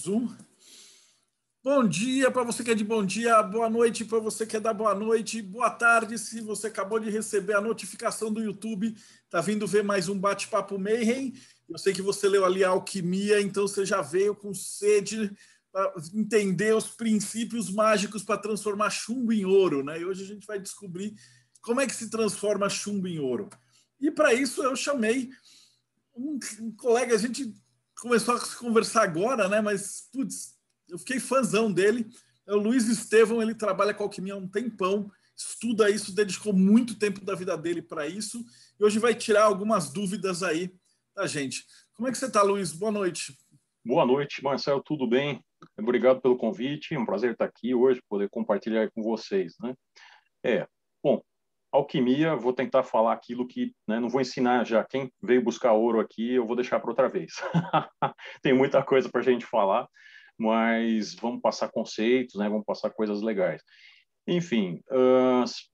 mais um. Bom dia para você que é de bom dia, boa noite para você que é da boa noite, boa tarde se você acabou de receber a notificação do YouTube, tá vindo ver mais um bate-papo Mayhem. Eu sei que você leu ali a Alquimia, então você já veio com sede para entender os princípios mágicos para transformar chumbo em ouro, né? E hoje a gente vai descobrir como é que se transforma chumbo em ouro. E para isso eu chamei um colega, a gente começou a conversar agora, né? Mas, putz, eu fiquei fãzão dele. É o Luiz Estevão, ele trabalha com alquimia há um tempão, estuda isso, dedicou muito tempo da vida dele para isso, e hoje vai tirar algumas dúvidas aí da gente. Como é que você está, Luiz? Boa noite. Boa noite, Marcelo, tudo bem? Obrigado pelo convite, é um prazer estar aqui hoje, poder compartilhar com vocês, né? Bom, alquimia, vou tentar falar aquilo que, né, não vou ensinar já, quem veio buscar ouro aqui, eu vou deixar para outra vez. Tem muita coisa para a gente falar, mas vamos passar conceitos, né, vamos passar coisas legais. Enfim,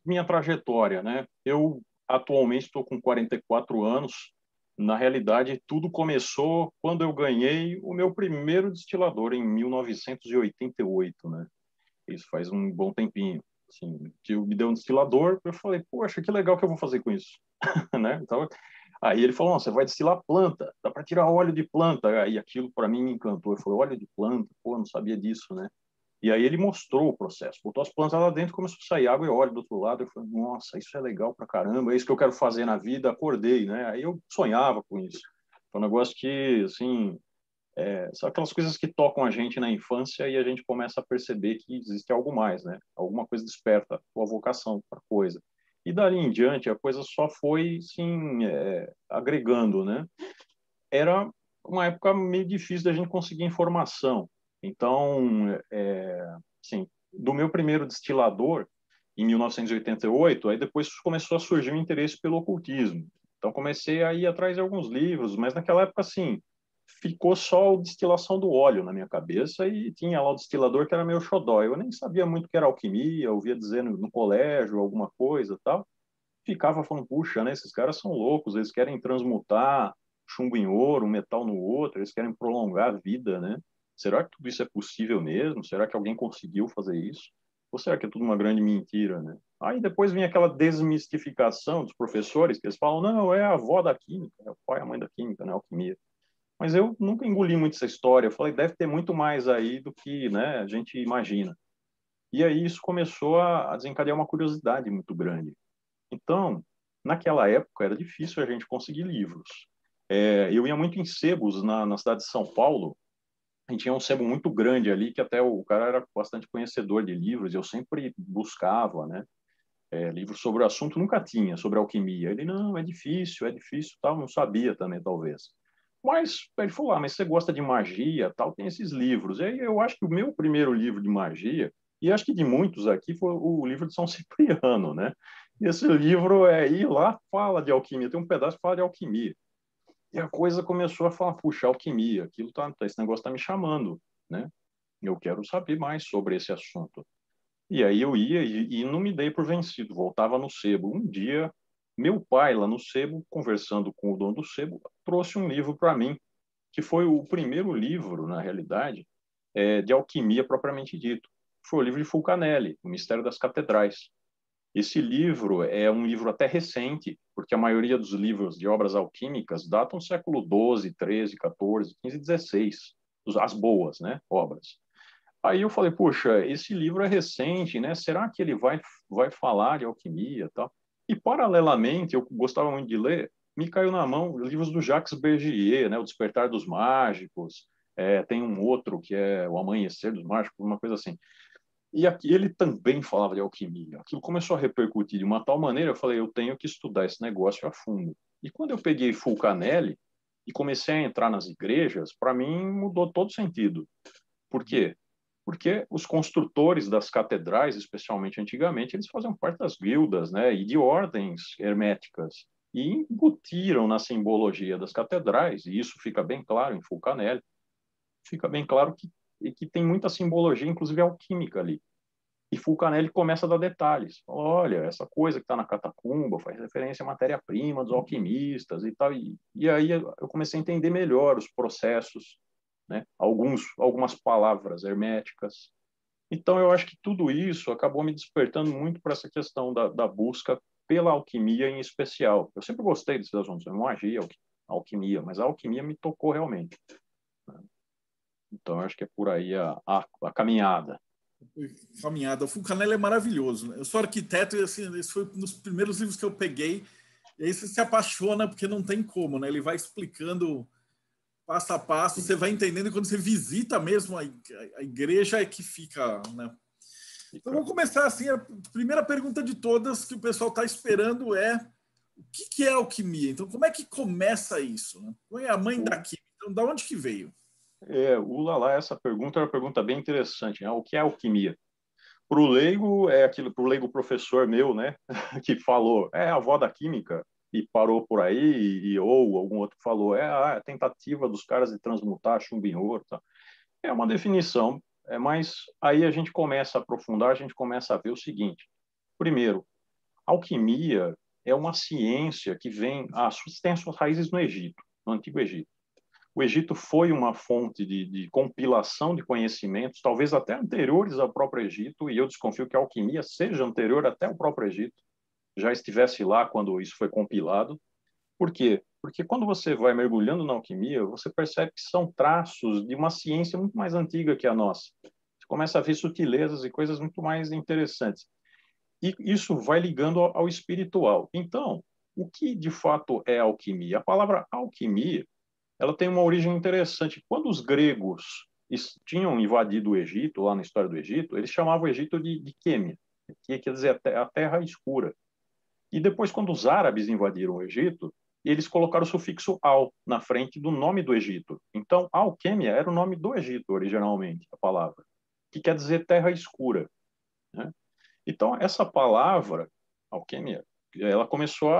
minha trajetória, né? Eu atualmente estou com 44 anos. Na realidade, tudo começou quando eu ganhei o meu primeiro destilador em 1988, né? Isso faz um bom tempinho. Assim, que me deu um destilador, eu falei, poxa, que legal que eu vou fazer com isso, né? Então, aí ele falou, você vai destilar planta, dá para tirar óleo de planta. Aí aquilo para mim me encantou. Eu falei, óleo de planta, pô, não sabia disso, né? E aí ele mostrou o processo, botou as plantas lá dentro, começou a sair água e óleo do outro lado. Eu falei, nossa, isso é legal pra caramba, é isso que eu quero fazer na vida. Acordei, né? Aí eu sonhava com isso. Foi um negócio que, assim, são aquelas coisas que tocam a gente na infância e a gente começa a perceber que existe algo mais, né? Alguma coisa desperta a vocação para coisa. E dali em diante a coisa só foi, sim, agregando, né? Era uma época meio difícil da gente conseguir informação. Então, assim, do meu primeiro destilador, em 1988, aí depois começou a surgir o interesse pelo ocultismo. Então, comecei a ir atrás de alguns livros, mas naquela época, assim, ficou só a destilação do óleo na minha cabeça e tinha lá o destilador que era meu xodó. Eu nem sabia muito o que era alquimia, ouvia dizer no colégio alguma coisa tal. Ficava falando, puxa, né, esses caras são loucos, eles querem transmutar chumbo em ouro, um metal no outro, eles querem prolongar a vida, né? Será que tudo isso é possível mesmo? Será que alguém conseguiu fazer isso? Ou será que é tudo uma grande mentira, né? Aí depois vem aquela desmistificação dos professores, que eles falam, não, é a avó da química, é o pai e a mãe da química, né, alquimia. Mas eu nunca engoli muito essa história, eu falei, deve ter muito mais aí do que, né, a gente imagina. E aí isso começou a desencadear uma curiosidade muito grande. Então, naquela época, era difícil a gente conseguir livros. Eu ia muito em sebos na cidade de São Paulo. A gente tinha um sebo muito grande ali, que até o cara era bastante conhecedor de livros, e eu sempre buscava, né? Livros sobre o assunto, nunca tinha, sobre alquimia. Ele, não, é difícil, tal, não sabia também, talvez. Mas ele falou, mas você gosta de magia, tal, tem esses livros. E aí eu acho que o meu primeiro livro de magia, e acho que de muitos aqui, foi o livro de São Cipriano, né? Esse livro ir lá, fala de alquimia, tem um pedaço que fala de alquimia. E a coisa começou a falar, puxa, alquimia, aquilo esse negócio está me chamando, né? Eu quero saber mais sobre esse assunto. E aí eu ia e não me dei por vencido, voltava no sebo. Um dia, meu pai, lá no sebo, conversando com o dono do sebo, trouxe um livro para mim, que foi o primeiro livro, na realidade, de alquimia propriamente dito. Foi o livro de Fulcanelli, O Mistério das Catedrais. Esse livro é um livro até recente, porque a maioria dos livros de obras alquímicas datam do século XII, XIII, XIV, XV, XVI, as boas, né, obras. Aí eu falei, puxa, esse livro é recente, né? Será que ele vai falar de alquimia e tal? E, paralelamente, eu gostava muito de ler, me caiu na mão livros do Jacques Bergier, né? O Despertar dos Mágicos, tem um outro que é O Amanhecer dos Mágicos, uma coisa assim. E aqui ele também falava de alquimia. Aquilo começou a repercutir de uma tal maneira, eu falei, eu tenho que estudar esse negócio a fundo. E quando eu peguei Fulcanelli e comecei a entrar nas igrejas, para mim mudou todo sentido. Por quê? Porque os construtores das catedrais, especialmente antigamente, eles faziam parte das guildas, né, e de ordens herméticas, e embutiram na simbologia das catedrais, e isso fica bem claro em Fulcanelli, fica bem claro que tem muita simbologia, inclusive alquímica ali. E Fulcanelli começa a dar detalhes. Olha, essa coisa que está na catacumba faz referência à matéria-prima dos alquimistas e tal. E aí eu comecei a entender melhor os processos né? Algumas palavras herméticas. Então, eu acho que tudo isso acabou me despertando muito para essa questão da busca pela alquimia em especial. Eu sempre gostei desses assuntos, magia, alquimia, mas a alquimia me tocou realmente. Então, eu acho que é por aí a caminhada. Caminhada. O Fulcanelli é maravilhoso, né? Eu sou arquiteto e assim, esse foi um dos primeiros livros que eu peguei. E aí você se apaixona porque não tem como, né? Ele vai explicando passo a passo, você vai entendendo e quando você visita mesmo a igreja é que fica, né? Então vamos começar assim, a primeira pergunta de todas que o pessoal está esperando é o que é alquimia? Então como é que começa isso? Né? Qual é a mãe da química? Então da onde que veio? Essa pergunta é uma pergunta bem interessante, né? O que é alquimia? Para o leigo, é aquilo, para o leigo professor meu, né, que falou, é a avó da química, e parou por aí, ou algum outro falou, a tentativa dos caras de transmutar chumbo em ouro. Tá? É uma definição, mas aí a gente começa a aprofundar, a gente começa a ver o seguinte. Primeiro, alquimia é uma ciência que tem as suas raízes no Egito, no Antigo Egito. O Egito foi uma fonte de compilação de conhecimentos, talvez até anteriores ao próprio Egito, e eu desconfio que a alquimia seja anterior até ao próprio Egito, já estivesse lá quando isso foi compilado. Por quê? Porque quando você vai mergulhando na alquimia, você percebe que são traços de uma ciência muito mais antiga que a nossa. Você começa a ver sutilezas e coisas muito mais interessantes. E isso vai ligando ao espiritual. Então, o que de fato é alquimia? A palavra alquimia ela tem uma origem interessante. Quando os gregos tinham invadido o Egito, lá na história do Egito, eles chamavam o Egito de Quêmia, que quer dizer a terra escura. E depois, quando os árabes invadiram o Egito, eles colocaram o sufixo al na frente do nome do Egito. Então, alquêmia era o nome do Egito, originalmente, a palavra, que quer dizer terra escura. Né? Então, essa palavra, alquimia, ela começou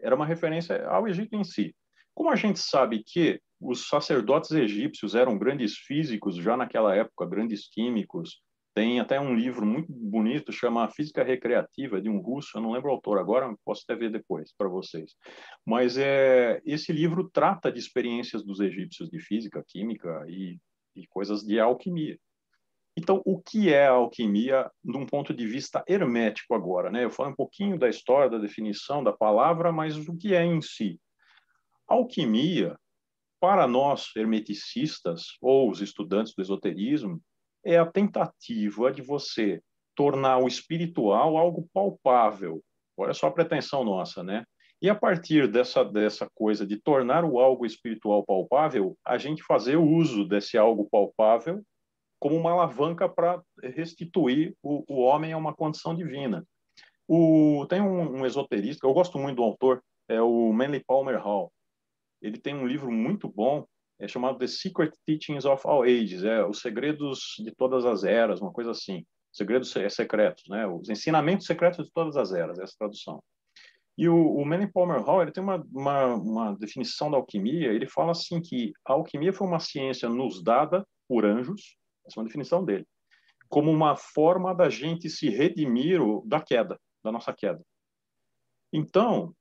era uma referência ao Egito em si. Como a gente sabe que os sacerdotes egípcios eram grandes físicos já naquela época, grandes químicos, tem até um livro muito bonito, chama Física Recreativa, de um russo, eu não lembro o autor agora, posso até ver depois para vocês. Mas esse livro trata de experiências dos egípcios de física, química e coisas de alquimia. Então, o que é a alquimia de um ponto de vista hermético agora, né? Eu falei um pouquinho da história, da definição da palavra, mas o que é em si? Alquimia, para nós hermeticistas ou os estudantes do esoterismo, é a tentativa de você tornar o espiritual algo palpável. Olha só a pretensão nossa, né? E a partir dessa coisa de tornar o algo espiritual palpável, a gente fazer uso desse algo palpável como uma alavanca para restituir o homem a uma condição divina. Tem um esoterista, eu gosto muito do autor, é o Manly Palmer Hall. Ele tem um livro muito bom, chamado The Secret Teachings of All Ages, Os Segredos de Todas as Eras, uma coisa assim. Segredos secretos, né? Os ensinamentos secretos de todas as eras, essa tradução. E o Manly Palmer Hall ele tem uma definição da alquimia, ele fala assim que a alquimia foi uma ciência nos dada por anjos, essa é uma definição dele, como uma forma da gente se redimir da queda, da nossa queda. Então,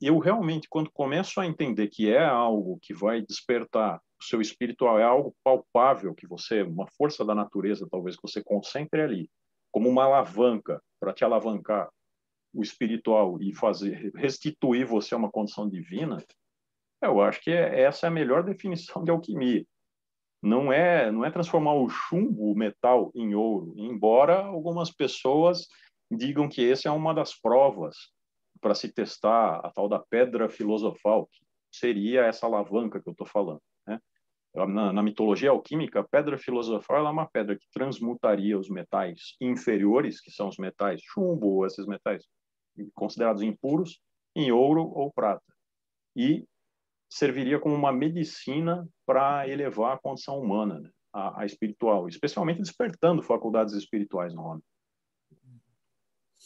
eu realmente, quando começo a entender que é algo que vai despertar o seu espiritual, é algo palpável, que você, uma força da natureza, talvez que você concentre ali, como uma alavanca para te alavancar o espiritual e restituir você a uma condição divina, eu acho que essa é a melhor definição de alquimia. Não é transformar o chumbo, o metal, em ouro, embora algumas pessoas digam que essa é uma das provas para se testar a tal da pedra filosofal, que seria essa alavanca que eu estou falando. Né? Na mitologia alquímica, a pedra filosofal é uma pedra que transmutaria os metais inferiores, que são os metais chumbo, esses metais considerados impuros, em ouro ou prata. E serviria como uma medicina para elevar a condição humana, né? a espiritual, especialmente despertando faculdades espirituais no homem.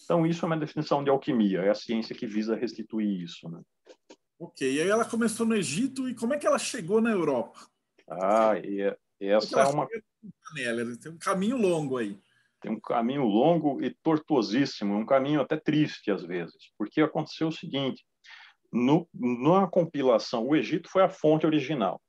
Então, isso é uma definição de alquimia, é a ciência que visa restituir isso. Né? Ok, e aí ela começou no Egito e como é que ela chegou na Europa? Como é que Essa ela é uma... chegou nela? Tem um caminho longo aí. Tem um caminho longo e tortuosíssimo, um caminho até triste às vezes, porque aconteceu o seguinte, na compilação, o Egito foi a fonte original.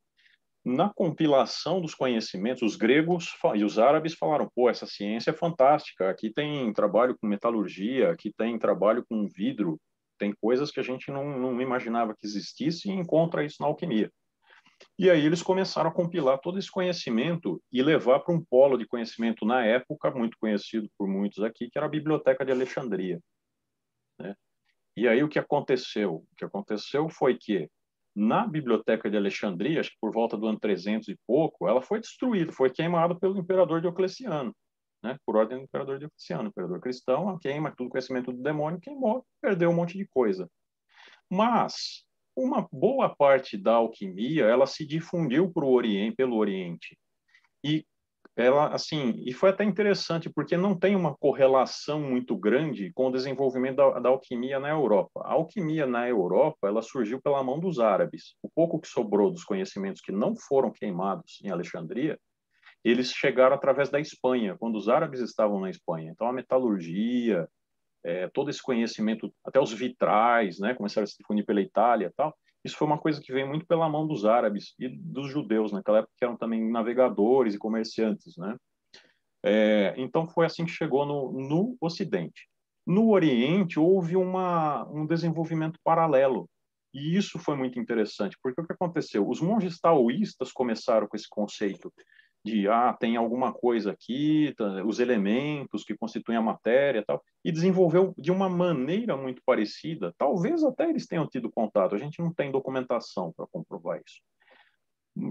na compilação dos conhecimentos, os gregos e os árabes falaram, pô, essa ciência é fantástica, aqui tem trabalho com metalurgia, aqui tem trabalho com vidro, tem coisas que a gente não imaginava que existisse e encontra isso na alquimia. E aí eles começaram a compilar todo esse conhecimento e levar para um polo de conhecimento na época, muito conhecido por muitos aqui, que era a Biblioteca de Alexandria, né? E aí o que aconteceu? O que aconteceu foi que na Biblioteca de Alexandria, acho que por volta do ano 300 e pouco, ela foi destruída, foi queimada pelo imperador Diocleciano, né? Por ordem do imperador Diocleciano, imperador cristão, queima tudo conhecimento do demônio, queimou, perdeu um monte de coisa. Mas uma boa parte da alquimia, ela se difundiu para o Oriente, pelo Oriente. E ela, assim, e foi até interessante porque não tem uma correlação muito grande com o desenvolvimento da alquimia na Europa. A alquimia na Europa, ela surgiu pela mão dos árabes. O pouco que sobrou dos conhecimentos que não foram queimados em Alexandria, eles chegaram através da Espanha, quando os árabes estavam na Espanha. Então a metalurgia, todo esse conhecimento, até os vitrais, né, começaram a se difundir pela Itália e tal. Isso foi uma coisa que veio muito pela mão dos árabes e dos judeus, naquela época que eram também navegadores e comerciantes, né? Então foi assim que chegou no Ocidente. No Oriente houve um desenvolvimento paralelo e isso foi muito interessante, porque o que aconteceu? Os monges taoístas começaram com esse conceito de tem alguma coisa aqui, os elementos que constituem a matéria, tal, e desenvolveu de uma maneira muito parecida. Talvez até eles tenham tido contato. A gente não tem documentação para comprovar isso.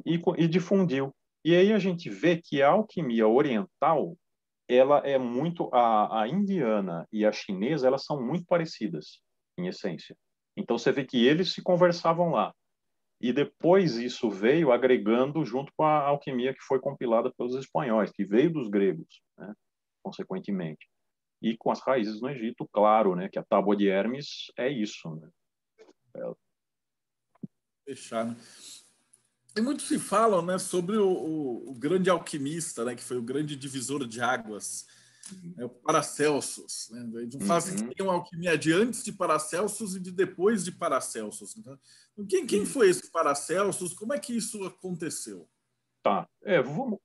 E difundiu. E aí a gente vê que a alquimia oriental, ela é muito a indiana e a chinesa, elas são muito parecidas em essência. Então você vê que eles se conversavam lá. E depois isso veio agregando junto com a alquimia que foi compilada pelos espanhóis, que veio dos gregos, né, consequentemente. E com as raízes no Egito, claro, né, que a Tábua de Hermes é isso, né? Fechado. E muito se fala, né, sobre o grande alquimista, né, que foi o grande divisor de águas, né, o Paracelsus. Né? Eles não fazem que Uhum. tem uma alquimia de antes de Paracelsus e de depois de Paracelsus. Né? Então, quem E, foi esse Paracelsus? Como é que isso aconteceu? tá.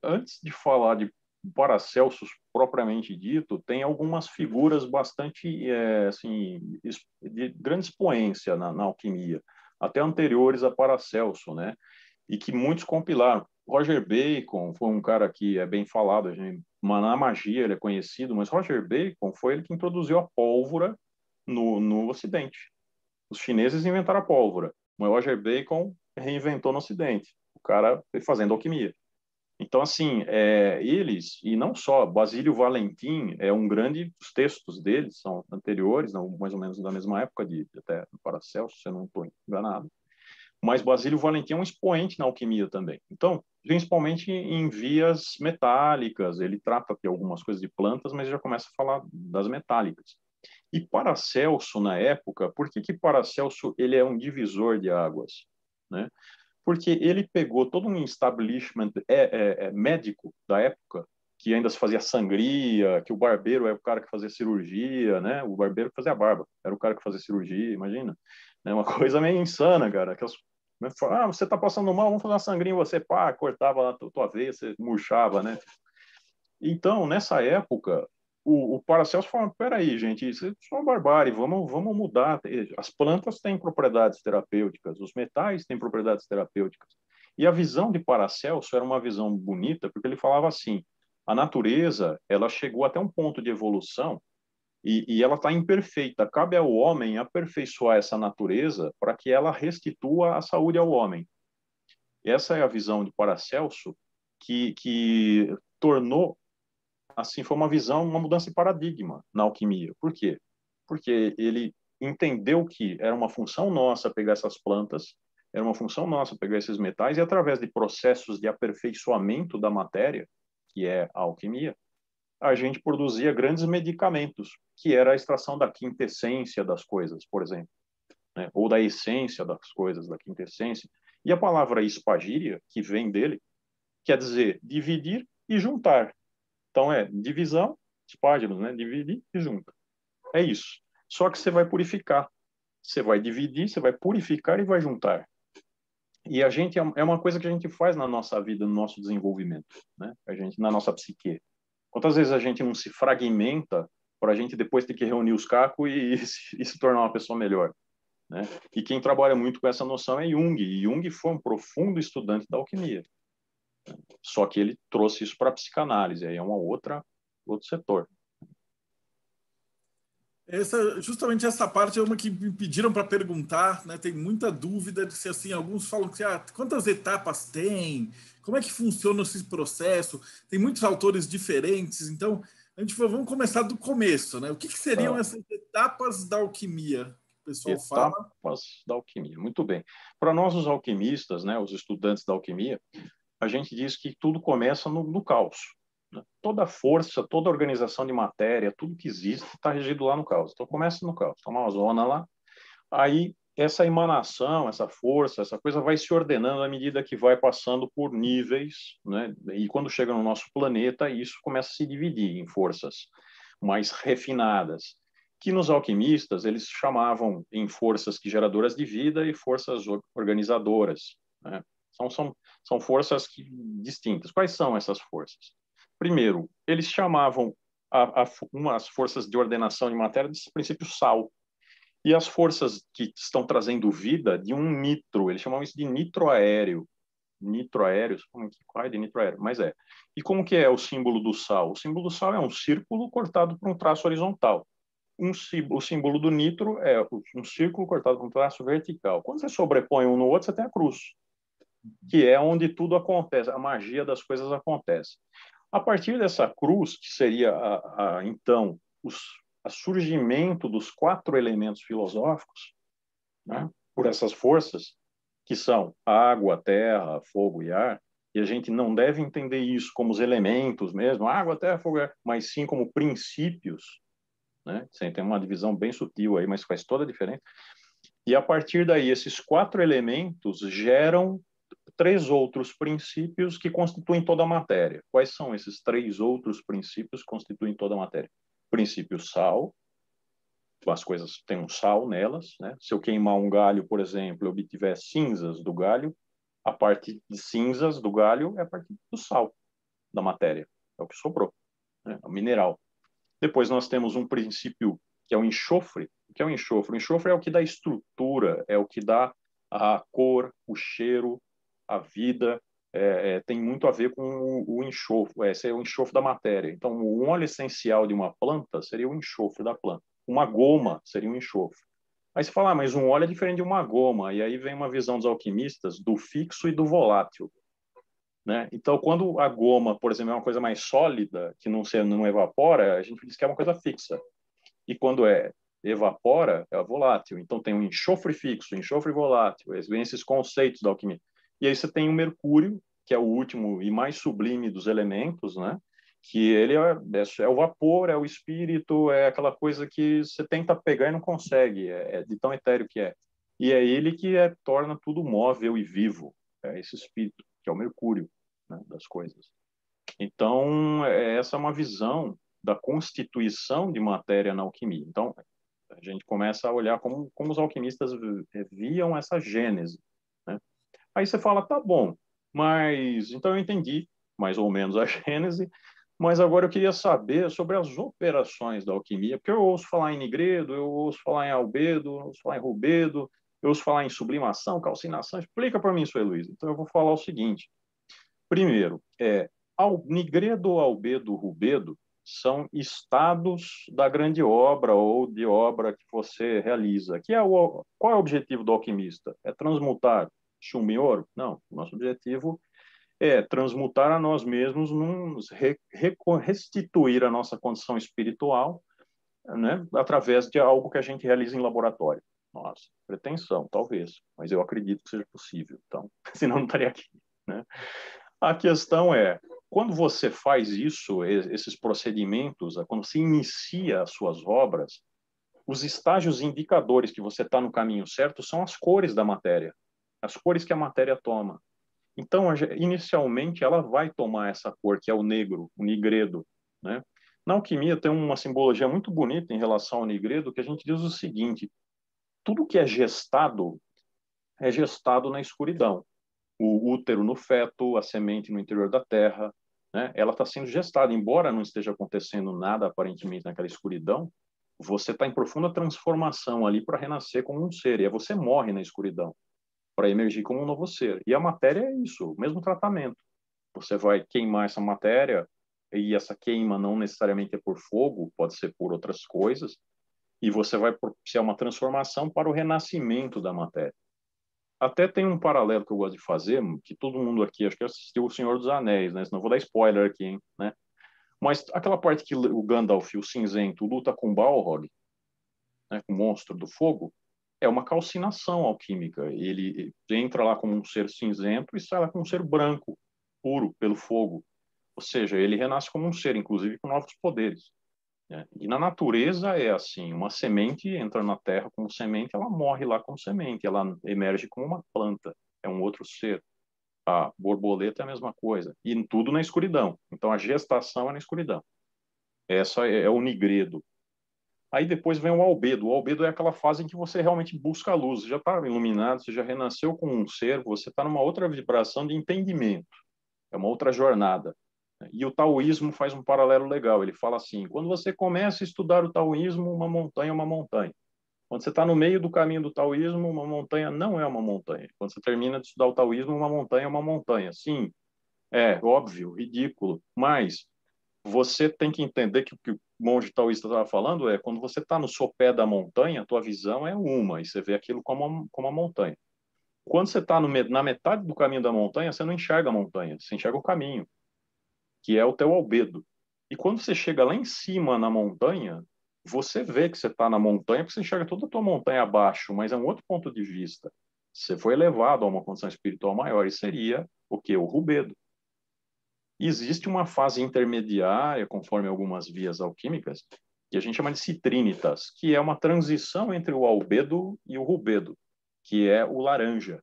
Antes de falar de Paracelsus propriamente dito, tem algumas figuras bastante, assim, de grande expoência na alquimia, até anteriores a Paracelso, né? E que muitos compilaram. Roger Bacon foi um cara que é bem falado, na magia ele é conhecido, mas Roger Bacon foi ele que introduziu a pólvora no Ocidente. Os chineses inventaram a pólvora, mas Roger Bacon reinventou no Ocidente. O cara foi fazendo alquimia. Então, assim, eles, e não só, Basílio Valentim é um grande, os textos deles são anteriores, não, mais ou menos da mesma época de até Paracelso, se eu não estou enganado. Mas Basílio Valentim é um expoente na alquimia também. Então, principalmente em vias metálicas, ele trata aqui algumas coisas de plantas, mas já começa a falar das metálicas. E Paracelso, na época, por que Paracelso ele é um divisor de águas? Né? Porque ele pegou todo um establishment médico da época, que ainda se fazia sangria, que o barbeiro era o cara que fazia cirurgia, né? O barbeiro que fazia a barba, era o cara que fazia cirurgia, imagina. É uma coisa meio insana, cara. Aquelas, né? Você tá passando mal, vamos fazer uma sangria em você, pá, cortava lá a tua veia, você murchava, né? Então, nessa época, o Paracelso falou, peraí, gente, isso é uma barbárie, vamos mudar. As plantas têm propriedades terapêuticas, os metais têm propriedades terapêuticas. E a visão de Paracelso era uma visão bonita, porque ele falava assim, a natureza, ela chegou até um ponto de evolução e ela está imperfeita. Cabe ao homem aperfeiçoar essa natureza para que ela restitua a saúde ao homem. Essa é a visão de Paracelso que tornou assim, foi uma visão, uma mudança de paradigma na alquimia. Por quê? Porque ele entendeu que era uma função nossa pegar essas plantas, era uma função nossa pegar esses metais e através de processos de aperfeiçoamento da matéria, que é a alquimia, a gente produzia grandes medicamentos, que era a extração da quintessência das coisas, por exemplo, né? Ou da essência das coisas, da quintessência. E a palavra espagíria, que vem dele, quer dizer dividir e juntar. Então é divisão, espágilos, né? Divide e junta. É isso. Só que você vai purificar. Você vai dividir, você vai purificar e vai juntar. E a gente é uma coisa que a gente faz na nossa vida, no nosso desenvolvimento, né? A gente na nossa psique. Quantas vezes a gente não se fragmenta para a gente depois ter que reunir os cacos e se tornar uma pessoa melhor, né? E quem trabalha muito com essa noção é Jung. E Jung foi um profundo estudante da alquimia. Só que ele trouxe isso para a psicanálise, aí é outro setor. Justamente essa parte é uma que me pediram para perguntar, né? Tem muita dúvida de se assim, alguns falam que quantas etapas tem, como é que funciona esse processo, tem muitos autores diferentes, então a gente falou, vamos começar do começo, né? O que seriam Tá? essas etapas da alquimia que o pessoal fala? Etapas da alquimia. Muito bem. Para nós, os alquimistas, né, os estudantes da alquimia, a gente diz que tudo começa no caos. Né? Toda força, toda organização de matéria, tudo que existe está regido lá no caos. Então começa no caos. Está uma zona lá. Aí essa emanação, essa força, essa coisa vai se ordenando à medida que vai passando por níveis, né? E quando chega no nosso planeta, isso começa a se dividir em forças mais refinadas, que nos alquimistas eles chamavam em forças que geradoras de vida e forças organizadoras, né? São forças distintas. Quais são essas forças? Primeiro, eles chamavam umas forças de ordenação de matéria de princípio sal, e as forças que estão trazendo vida de um nitro, eles chamam isso de nitroaéreo. Nitroaéreo, qual é de nitroaéreo? Mas é. E como que é o símbolo do sal? O símbolo do sal é um círculo cortado por um traço horizontal. O símbolo do nitro é um círculo cortado por um traço vertical. Quando você sobrepõe um no outro, você tem a cruz, que é onde tudo acontece, a magia das coisas acontece. A partir dessa cruz, que seria, então, o surgimento dos 4 elementos filosóficos, né, por essas forças, que são a água, a terra, fogo e ar, e a gente não deve entender isso como os elementos mesmo, água, terra, fogo e ar, mas sim como princípios, né? Você tem uma divisão bem sutil aí, mas faz toda a diferença. E a partir daí, esses 4 elementos geram 3 outros princípios que constituem toda a matéria. Quais são esses 3 outros princípios que constituem toda a matéria? Princípio sal, as coisas têm um sal nelas, né? Se eu queimar um galho, por exemplo, eu obtiver cinzas do galho, a parte de cinzas do galho é a parte do sal da matéria, é o que sobrou, né? O mineral. Depois nós temos um princípio que é o enxofre. O que é o enxofre? O enxofre é o que dá estrutura, é o que dá a cor, o cheiro, a vida. Tem muito a ver com o enxofre. Esse é o enxofre da matéria. Então, o óleo essencial de uma planta seria o enxofre da planta. Uma goma seria um enxofre. Aí você fala, mas um óleo é diferente de uma goma. E aí vem uma visão dos alquimistas do fixo e do volátil, né? Então, quando a goma, por exemplo, é uma coisa mais sólida, que não evapora, a gente diz que é uma coisa fixa. E quando evapora, é volátil. Então, tem um enxofre fixo, enxofre volátil. Vem esses conceitos da alquimia. E aí você tem o mercúrio, que é o último e mais sublime dos elementos, né? Que ele é o vapor, é o espírito, é aquela coisa que você tenta pegar e não consegue, é de tão etéreo que é. E é ele que torna tudo móvel e vivo, é esse espírito, que é o mercúrio, né, das coisas. Então, essa é uma visão da constituição de matéria na alquimia. Então, a gente começa a olhar como os alquimistas viam essa gênese, né? Aí você fala, tá bom, mas então eu entendi mais ou menos a gênese, mas agora eu queria saber sobre as operações da alquimia, porque eu ouço falar em nigredo, eu ouço falar em albedo, eu ouço falar em rubedo, eu ouço falar em sublimação, calcinação. Explica para mim isso aí, Luiz. Então eu vou falar o seguinte. Primeiro, nigredo, albedo, rubedo são estados da grande obra ou de obra que você realiza. Qual é o objetivo do alquimista? É transmutar chumbo em ouro? Não. Nosso objetivo é transmutar a nós mesmos, restituir a nossa condição espiritual, né, através de algo que a gente realiza em laboratório. Nossa, pretensão, talvez, mas eu acredito que seja possível. Então, senão não estaria aqui, né? A questão é, quando você faz isso, esses procedimentos, quando você inicia as suas obras, os estágios indicadores que você está no caminho certo são as cores da matéria, as cores que a matéria toma. Então, inicialmente, ela vai tomar essa cor, que é o negro, o nigredo, né? Na alquimia tem uma simbologia muito bonita em relação ao nigredo, que a gente diz o seguinte, tudo que é gestado na escuridão. o útero no feto, a semente no interior da terra, né? Ela está sendo gestada, embora não esteja acontecendo nada aparentemente naquela escuridão, você está em profunda transformação ali para renascer como um ser, e aí você morre na escuridão para emergir como um novo ser. E a matéria é isso, o mesmo tratamento. Você vai queimar essa matéria, e essa queima não necessariamente é por fogo, pode ser por outras coisas, e você vai propiciar uma transformação para o renascimento da matéria. Até tem um paralelo que eu gosto de fazer, que todo mundo aqui acho que assistiu O Senhor dos Anéis, né? Senão eu vou dar spoiler aqui, hein? Né? Mas aquela parte que o Gandalf, o cinzento, luta com o Balrog, né, com o monstro do fogo, é uma calcinação alquímica. Ele entra lá como um ser cinzento e sai lá como um ser branco, puro pelo fogo. Ou seja, ele renasce como um ser, inclusive com novos poderes. Né? E na natureza é assim, uma semente entra na terra como semente, ela morre lá como semente, ela emerge como uma planta, é um outro ser. A borboleta é a mesma coisa, e tudo na escuridão. Então a gestação é na escuridão. Essa é o nigredo. Aí depois vem o albedo. O albedo é aquela fase em que você realmente busca a luz, você já está iluminado, você já renasceu como um ser, você está numa outra vibração de entendimento, é uma outra jornada. E o taoísmo faz um paralelo legal. Ele fala assim: quando você começa a estudar o taoísmo, uma montanha é uma montanha. Quando você está no meio do caminho do taoísmo, uma montanha não é uma montanha. Quando você termina de estudar o taoísmo, uma montanha é uma montanha. Sim, é óbvio, ridículo, mas você tem que entender que o que o monge taoísta estava falando é quando você está no sopé da montanha, a tua visão é uma, e você vê aquilo como a montanha. Quando você está na metade do caminho da montanha, você não enxerga a montanha, você enxerga o caminho, que é o teu albedo. E quando você chega lá em cima na montanha, você vê que você está na montanha, porque você enxerga toda a tua montanha abaixo, mas é um outro ponto de vista. Você foi elevado a uma condição espiritual maior, e seria o que? O rubedo. Existe uma fase intermediária, conforme algumas vias alquímicas, que a gente chama de citrinitas, que é uma transição entre o albedo e o rubedo, que é o laranja.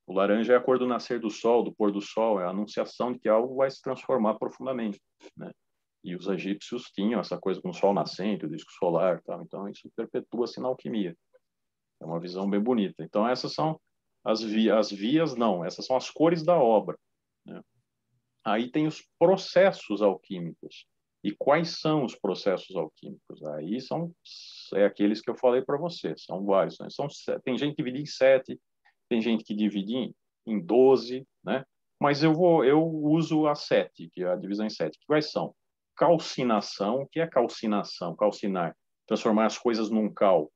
O laranja é a cor do nascer do sol, do pôr do sol, é a anunciação de que algo vai se transformar profundamente, né? E os egípcios tinham essa coisa com o sol nascente, o disco solar, tal. Então isso perpetua-se na alquimia. É uma visão bem bonita. Então essas são as vias, não, essas são as cores da obra, né? Aí tem os processos alquímicos. E quais são os processos alquímicos? Aí são aqueles que eu falei para você, são vários, né? Tem gente que divide em 7, tem gente que divide em 12, né? Mas eu uso a 7, que é a divisão em 7. Quais são? Calcinação, o que é calcinação? Calcinar, transformar as coisas num cal,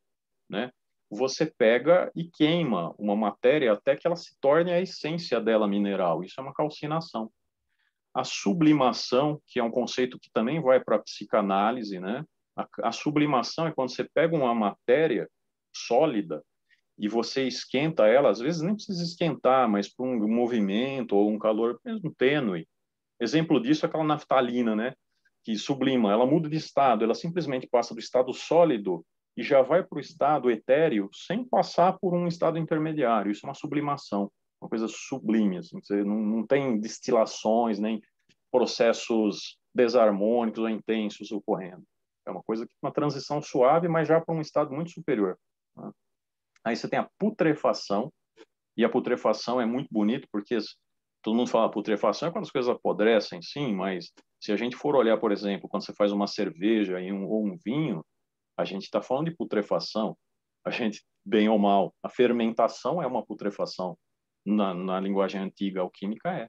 né? Você pega e queima uma matéria até que ela se torne a essência dela mineral. Isso é uma calcinação. A sublimação, que é um conceito que também vai para a psicanálise, né? A sublimação é quando você pega uma matéria sólida e você esquenta ela, às vezes nem precisa esquentar, mas por um movimento ou um calor mesmo tênue. Exemplo disso é aquela naftalina, né? Que sublima, ela muda de estado, ela simplesmente passa do estado sólido e já vai para o estado etéreo sem passar por um estado intermediário. Isso é uma sublimação, uma coisa sublime, assim. Você não tem destilações, nem processos desarmônicos ou intensos ocorrendo. É uma coisa que uma transição suave, mas já para um estado muito superior, né? Aí você tem a putrefação, e a putrefação é muito bonito, porque todo mundo fala putrefação é quando as coisas apodrecem, sim, mas se a gente for olhar, por exemplo, quando você faz uma cerveja ou um vinho, a gente está falando de putrefação, a gente, bem ou mal, a fermentação é uma putrefação, na linguagem antiga alquímica é.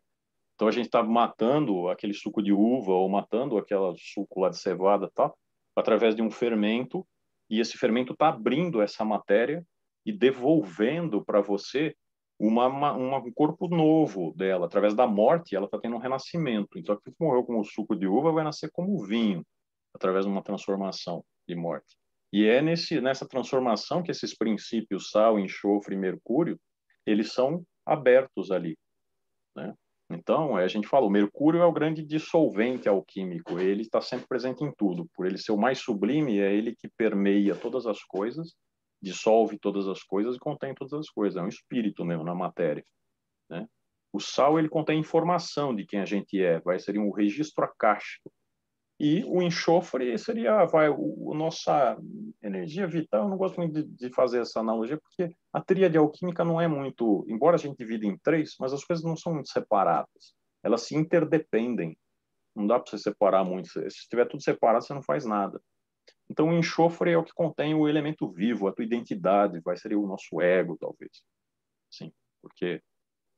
Então a gente está matando aquele suco de uva ou matando aquele suco lá de cevada, tá? Através de um fermento, e esse fermento está abrindo essa matéria e devolvendo para você um corpo novo dela. Através da morte, ela está tendo um renascimento. Então, aquilo que morreu como suco de uva vai nascer como vinho, através de uma transformação de morte. E é nessa transformação que esses princípios, sal, enxofre e mercúrio, eles são abertos ali, né? Então, a gente fala, o mercúrio é o grande dissolvente alquímico, ele está sempre presente em tudo. Por ele ser o mais sublime, é ele que permeia todas as coisas, dissolve todas as coisas e contém todas as coisas. É um espírito mesmo na matéria, né? O sal, ele contém informação de quem a gente é, seria um registro acástico. E o enxofre seria energia vital, eu não gosto muito de fazer essa analogia, porque a tríade alquímica não é muito, embora a gente divida em três, mas as coisas não são muito separadas. Elas se interdependem. Não dá para você separar muito. Se estiver tudo separado, você não faz nada. Então, o enxofre é o que contém o elemento vivo, a tua identidade, vai ser o nosso ego, talvez. Sim, porque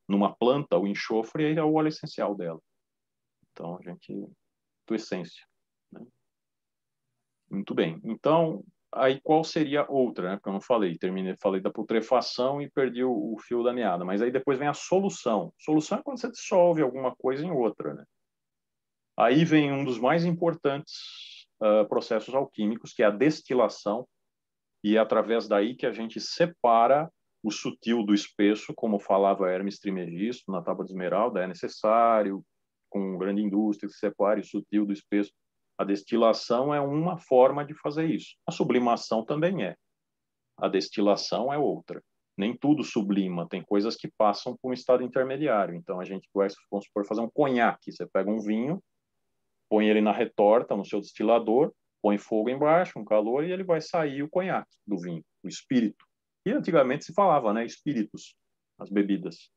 numa planta, o enxofre é o óleo essencial dela. Então, tua essência, né? Muito bem. Então, aí qual seria outra, né? Porque eu não falei, falei da putrefação e perdi o fio da meada. Mas aí depois vem a solução. Solução é quando você dissolve alguma coisa em outra, né? Aí vem um dos mais importantes processos alquímicos, que é a destilação, e é através daí que a gente separa o sutil do espesso, como falava Hermes Trismegisto na Tábua de Esmeralda, é necessário, com grande indústria, que separe o sutil do espesso. A destilação é uma forma de fazer isso. A sublimação também é. A destilação é outra. Nem tudo sublima, tem coisas que passam por um estado intermediário. Então, a gente vai, vamos supor, fazer um conhaque. Você pega um vinho, põe ele na retorta, no seu destilador, põe fogo embaixo, um calor, e ele vai sair o conhaque do vinho, o espírito. E antigamente se falava, né, espíritos, as bebidas.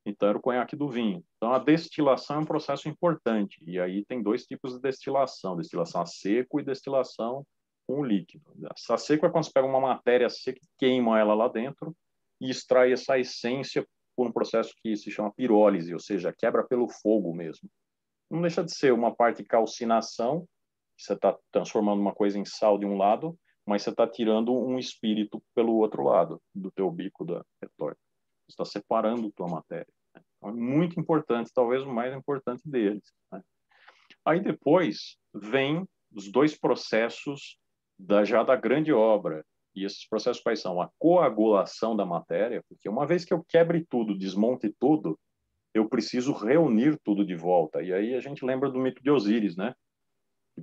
Então era o conhaque do vinho. Então a destilação é um processo importante. E aí tem dois tipos de destilação: destilação a seco e destilação com líquido. A seco é quando você pega uma matéria seca e queima ela lá dentro e extrai essa essência por um processo que se chama pirólise, ou seja, quebra pelo fogo mesmo. Não deixa de ser uma parte de calcinação, você está transformando uma coisa em sal de um lado, mas você está tirando um espírito pelo outro lado do teu bico da retorta. Você está separando tua matéria. Né? Então, é muito importante, talvez o mais importante deles. Né? Aí depois vem os dois processos já da grande obra. E esses processos quais são? A coagulação da matéria, porque uma vez que eu quebre tudo, desmonte tudo, eu preciso reunir tudo de volta. E aí a gente lembra do mito de Osíris, né?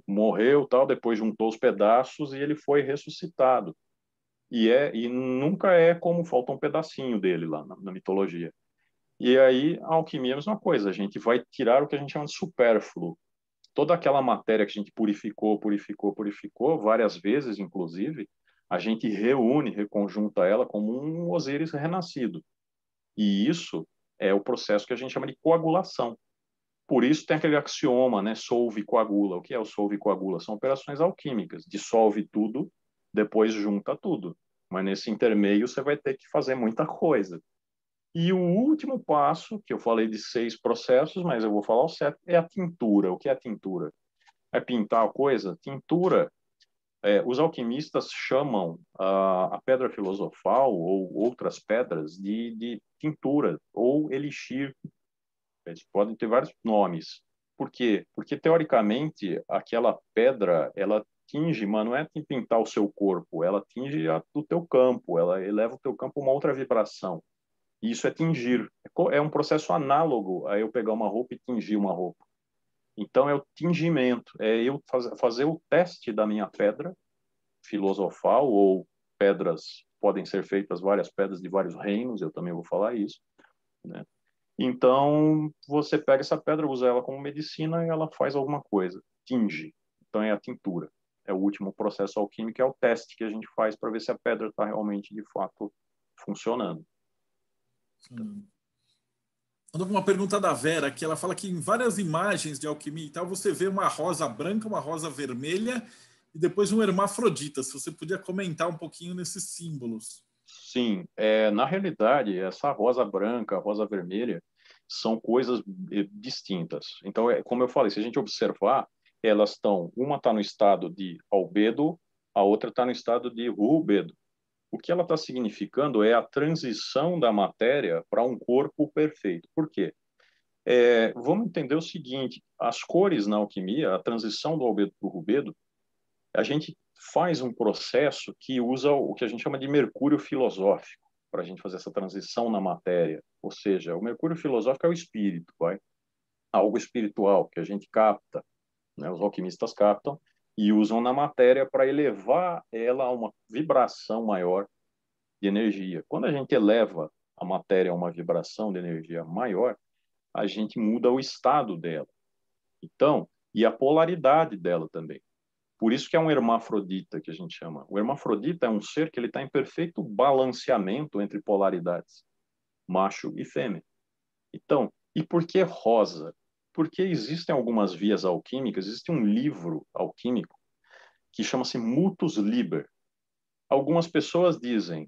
Morreu, tal, depois juntou os pedaços e ele foi ressuscitado. E nunca é como falta um pedacinho dele lá na mitologia. E aí a alquimia é a mesma coisa, a gente vai tirar o que a gente chama de supérfluo. Toda aquela matéria que a gente purificou várias vezes, inclusive, a gente reúne, reconjunta ela como um Osíris renascido. E isso é o processo que a gente chama de coagulação. Por isso tem aquele axioma, né? Solve e coagula. O que é o solve e coagula? São operações alquímicas. Dissolve tudo, depois junta tudo. Mas nesse intermeio você vai ter que fazer muita coisa. E o último passo, que eu falei de 6 processos, mas eu vou falar o certo, é a tintura. O que é a tintura? É pintar a coisa? Tintura, os alquimistas chamam a pedra filosofal ou outras pedras de tintura ou elixir. Eles podem ter vários nomes. Por quê? Porque, teoricamente, aquela pedra, ela tinge, mas não é pintar o seu corpo, ela tinge o teu campo, ela eleva o teu campo a uma outra vibração. E isso é tingir. É um processo análogo a eu pegar uma roupa e tingir uma roupa. Então, é o tingimento, é eu fazer o teste da minha pedra filosofal, ou pedras, podem ser feitas várias pedras de vários reinos, eu também vou falar isso, né? Então, você pega essa pedra, usa ela como medicina e ela faz alguma coisa, tinge. Então, é a tintura. É o último processo alquímico, é o teste que a gente faz para ver se a pedra está realmente, de fato, funcionando. Uma pergunta da Vera, que ela fala que em várias imagens de alquimia e tal, você vê uma rosa branca, uma rosa vermelha e depois um hermafrodita. Se você podia comentar um pouquinho nesses símbolos. Sim, na realidade, essa rosa branca, a rosa vermelha, são coisas distintas. Então, como eu falei, se a gente observar, elas estão, uma está no estado de albedo, a outra está no estado de rubedo. O que ela está significando é a transição da matéria para um corpo perfeito. Por quê? Vamos entender o seguinte: as cores na alquimia, a transição do albedo para o rubedo, a gente faz um processo que usa o que a gente chama de mercúrio filosófico para a gente fazer essa transição na matéria. Ou seja, o mercúrio filosófico é o espírito, vai? Algo espiritual que a gente capta, né? Os alquimistas captam e usam na matéria para elevar ela a uma vibração maior de energia. Quando a gente eleva a matéria a uma vibração de energia maior, a gente muda o estado dela. Então, e a polaridade dela também. Por isso que é um hermafrodita, que a gente chama. O hermafrodita é um ser que ele está em perfeito balanceamento entre polaridades, macho e fêmea. Então, e por que rosa? Porque existem algumas vias alquímicas, existe um livro alquímico que chama-se Mutus Liber. Algumas pessoas dizem,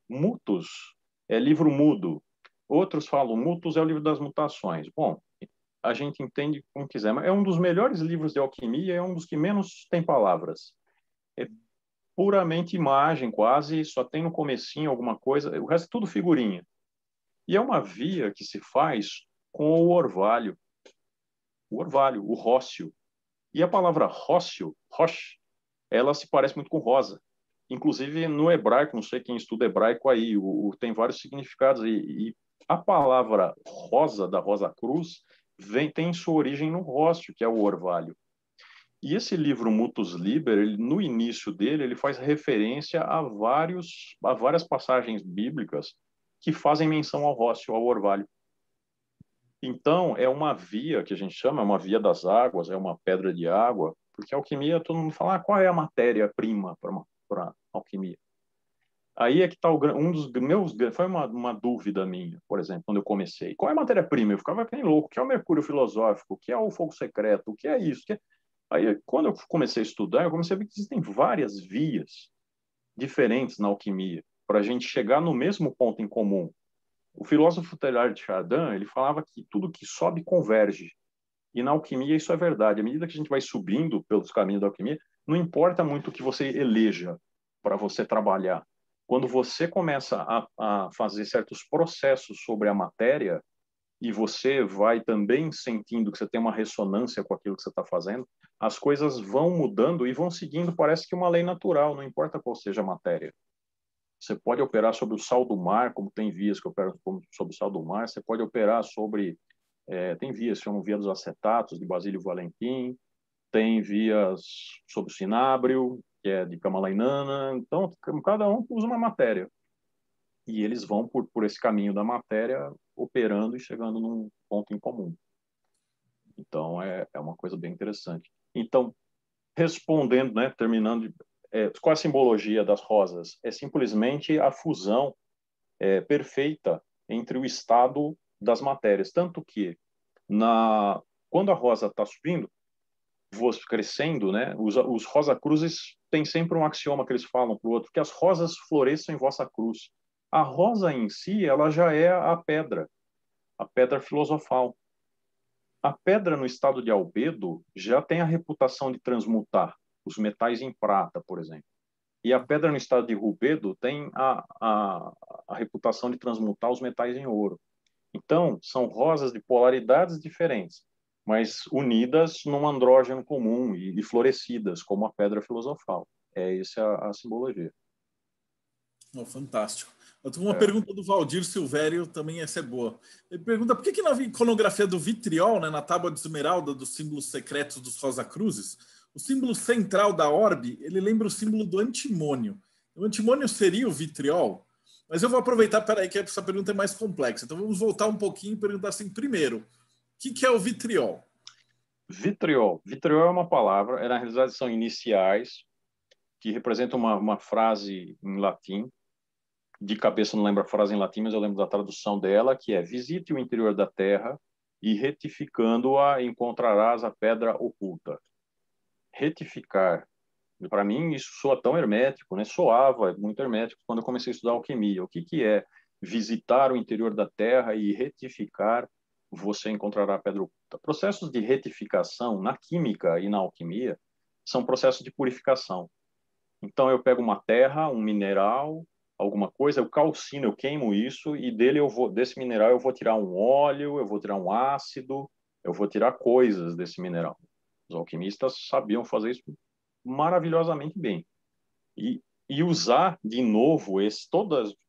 mutus é livro mudo. Outros falam, mutus é o livro das mutações. Bom, a gente entende como quiser, mas é um dos melhores livros de alquimia, é um dos que menos tem palavras. É puramente imagem, quase, só tem no comecinho alguma coisa, o resto é tudo figurinha. E é uma via que se faz com o orvalho, o róscio. E a palavra róscio, rosh, ela se parece muito com rosa. Inclusive no hebraico, não sei quem estuda hebraico aí, tem vários significados. E a palavra rosa, da Rosa Cruz, tem sua origem no róscio, que é o orvalho. E esse livro Mutus Liber, no início dele, ele faz referência a várias passagens bíblicas que fazem menção ao róscio, ao orvalho. Então, é uma via que a gente chama, é uma via das águas, é uma pedra de água, porque a alquimia, todo mundo fala, qual é a matéria-prima para alquimia? Aí é que está um dos meus, foi uma dúvida minha, por exemplo, quando eu comecei. Qual é a matéria-prima? Eu ficava bem louco, o que é o mercúrio filosófico? O que é o fogo secreto? O que é isso? Aí, quando eu comecei a estudar, eu comecei a ver que existem várias vias diferentes na alquimia para a gente chegar no mesmo ponto em comum. O filósofo Teilhard de Chardin, ele falava que tudo que sobe converge. E na alquimia isso é verdade. À medida que a gente vai subindo pelos caminhos da alquimia, não importa muito o que você eleja para você trabalhar. Quando você começa a fazer certos processos sobre a matéria e você vai também sentindo que você tem uma ressonância com aquilo que você está fazendo, as coisas vão mudando e vão seguindo, parece que uma lei natural, não importa qual seja a matéria. Você pode operar sobre o sal do mar, como tem vias que operam sobre o sal do mar. Você pode operar sobre... tem vias, chamam via dos acetatos, de Basílio Valentim. Tem vias sobre o cinábrio, que é de Kamalainana. Então, cada um usa uma matéria. E eles vão por esse caminho da matéria, operando e chegando num ponto em comum. Então, é uma coisa bem interessante. Então, respondendo, né, terminando, qual a simbologia das rosas? É simplesmente a fusão perfeita entre o estado das matérias. Tanto que, quando a rosa está subindo, crescendo, né, os rosa-cruzes têm sempre um axioma que eles falam para o outro, que as rosas floresçam em vossa cruz. A rosa em si, ela já é a pedra filosofal. A pedra no estado de albedo já tem a reputação de transmutar os metais em prata, por exemplo. E a pedra no estado de rubedo tem a reputação de transmutar os metais em ouro. Então, são rosas de polaridades diferentes, mas unidas num andrógeno comum e florescidas, como a pedra filosofal. Essa a simbologia. Oh, fantástico. Eu tenho uma pergunta do Valdir Silvério, também essa é boa. Ele pergunta por que na iconografia do vitriol, né, na tábua de esmeralda dos símbolos secretos dos Rosa Cruzes, o símbolo central da orbe, ele lembra o símbolo do antimônio. O antimônio seria o vitriol? Mas eu vou aproveitar, peraí, que essa pergunta é mais complexa. Então vamos voltar um pouquinho e perguntar assim, primeiro, o que é o vitriol? Vitriol. Vitriol é uma palavra, na realidade são iniciais, que representam uma frase em latim. De cabeça não lembro a frase em latim, mas eu lembro da tradução dela, que é: visite o interior da terra e retificando-a encontrarás a pedra oculta. Retificar. Para mim isso soa tão hermético, né? Soava muito hermético quando eu comecei a estudar alquimia. O que é visitar o interior da terra e retificar? Você encontrará a pedra oculta. Processos de retificação na química e na alquimia são processos de purificação. Então eu pego uma terra, um mineral, alguma coisa, eu calcino, eu queimo isso e desse mineral eu vou tirar um óleo, eu vou tirar um ácido, eu vou tirar coisas desse mineral. Os alquimistas sabiam fazer isso maravilhosamente bem. E usar de novo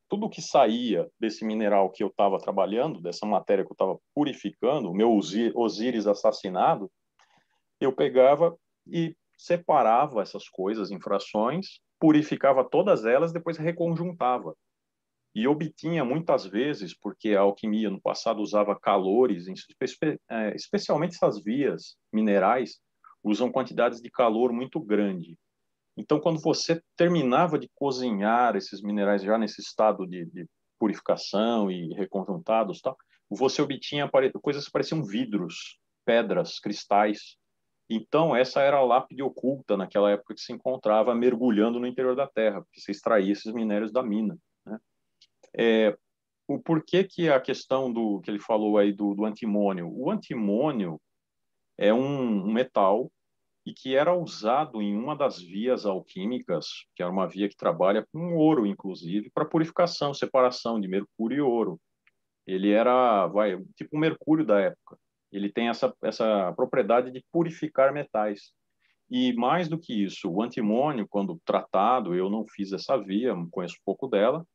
tudo que saía desse mineral que eu estava trabalhando, dessa matéria que eu estava purificando, o meu Osíris assassinado, eu pegava e separava essas coisas em frações, purificava todas elas, depois reconjuntava. E obtinha muitas vezes, porque a alquimia no passado usava calores, especialmente essas vias minerais, usam quantidades de calor muito grande. Então, quando você terminava de cozinhar esses minerais já nesse estado de purificação e reconjuntados, tal, você obtinha coisas que pareciam vidros, pedras, cristais. Então, essa era a lápide oculta naquela época que se encontrava mergulhando no interior da Terra, porque você extraía esses minérios da mina, né? O porquê que a questão do que ele falou aí do antimônio? O antimônio é um metal e que era usado em uma das vias alquímicas, que é uma via que trabalha com ouro, inclusive, para purificação, separação de mercúrio e ouro. Ele era, tipo o mercúrio da época. Ele tem essa propriedade de purificar metais. E mais do que isso, o antimônio, quando tratado, eu não fiz essa via, conheço pouco dela,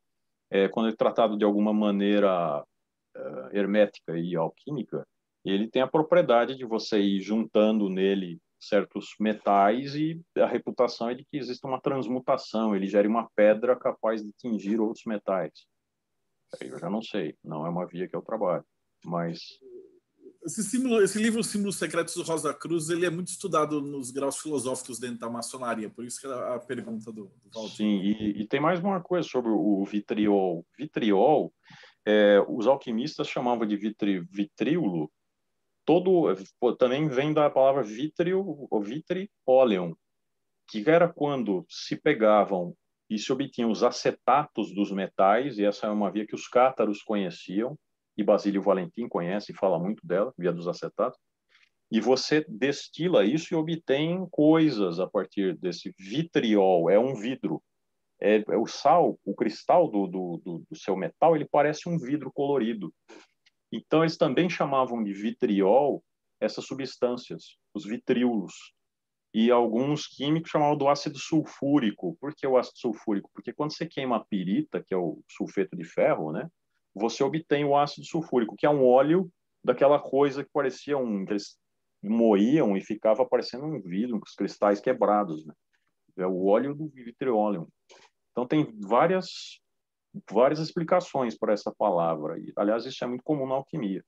quando é tratado de alguma maneira hermética e alquímica, ele tem a propriedade de você ir juntando nele certos metais e a reputação é de que existe uma transmutação, ele gera uma pedra capaz de tingir outros metais. Aí eu já não sei, não é uma via que eu trabalho, mas... Esse livro, Símbolos Secretos do Rosa Cruz, ele é muito estudado nos graus filosóficos dentro da maçonaria, por isso que a pergunta do Valdir. Sim, e tem mais uma coisa sobre o vitriol. Vitriol, os alquimistas chamavam de vitríolo, também vem da palavra vítreo ou vitrióleum, que era quando se pegavam e se obtinham os acetatos dos metais, e essa é uma via que os cátaros conheciam, e Basílio Valentim conhece e fala muito dela, via dos acetatos, e você destila isso e obtém coisas a partir desse vitriol, é um vidro. O sal, o cristal do seu metal, ele parece um vidro colorido. Então, eles também chamavam de vitriol essas substâncias, os vitríolos. E alguns químicos chamavam do ácido sulfúrico. Por que o ácido sulfúrico? Porque quando você queima a pirita, que é o sulfeto de ferro, né, você obtém o ácido sulfúrico, que é um óleo daquela coisa que parecia que eles moíam e ficava parecendo um vidro, com os cristais quebrados, né? É o óleo do vitrióleo. Então, tem várias explicações para essa palavra. E, aliás, isso é muito comum na alquimia.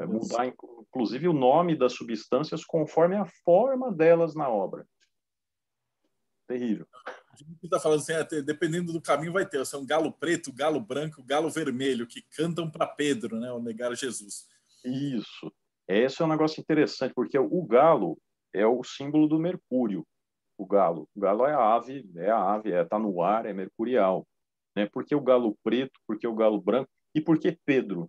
É mudar, inclusive, o nome das substâncias conforme a forma delas na obra. Terrível. Você está falando assim, dependendo do caminho vai ter. São galo preto, galo branco, galo vermelho, que cantam para Pedro, né, ao negar Jesus. Isso. Esse é um negócio interessante, porque o galo é o símbolo do Mercúrio. O galo é a ave, está no ar, é mercurial. Né? Por que o galo preto? Por que o galo branco? E por que Pedro?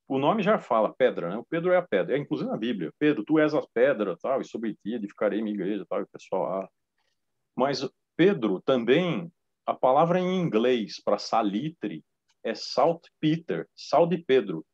O nome já fala pedra, né? O Pedro é a pedra. Inclusive na Bíblia. Pedro, tu és a pedra, tal, e sobre ti edificarei minha igreja, tal, e o pessoal... Mas Pedro também, a palavra em inglês para salitre é saltpeter, sal de Pedro.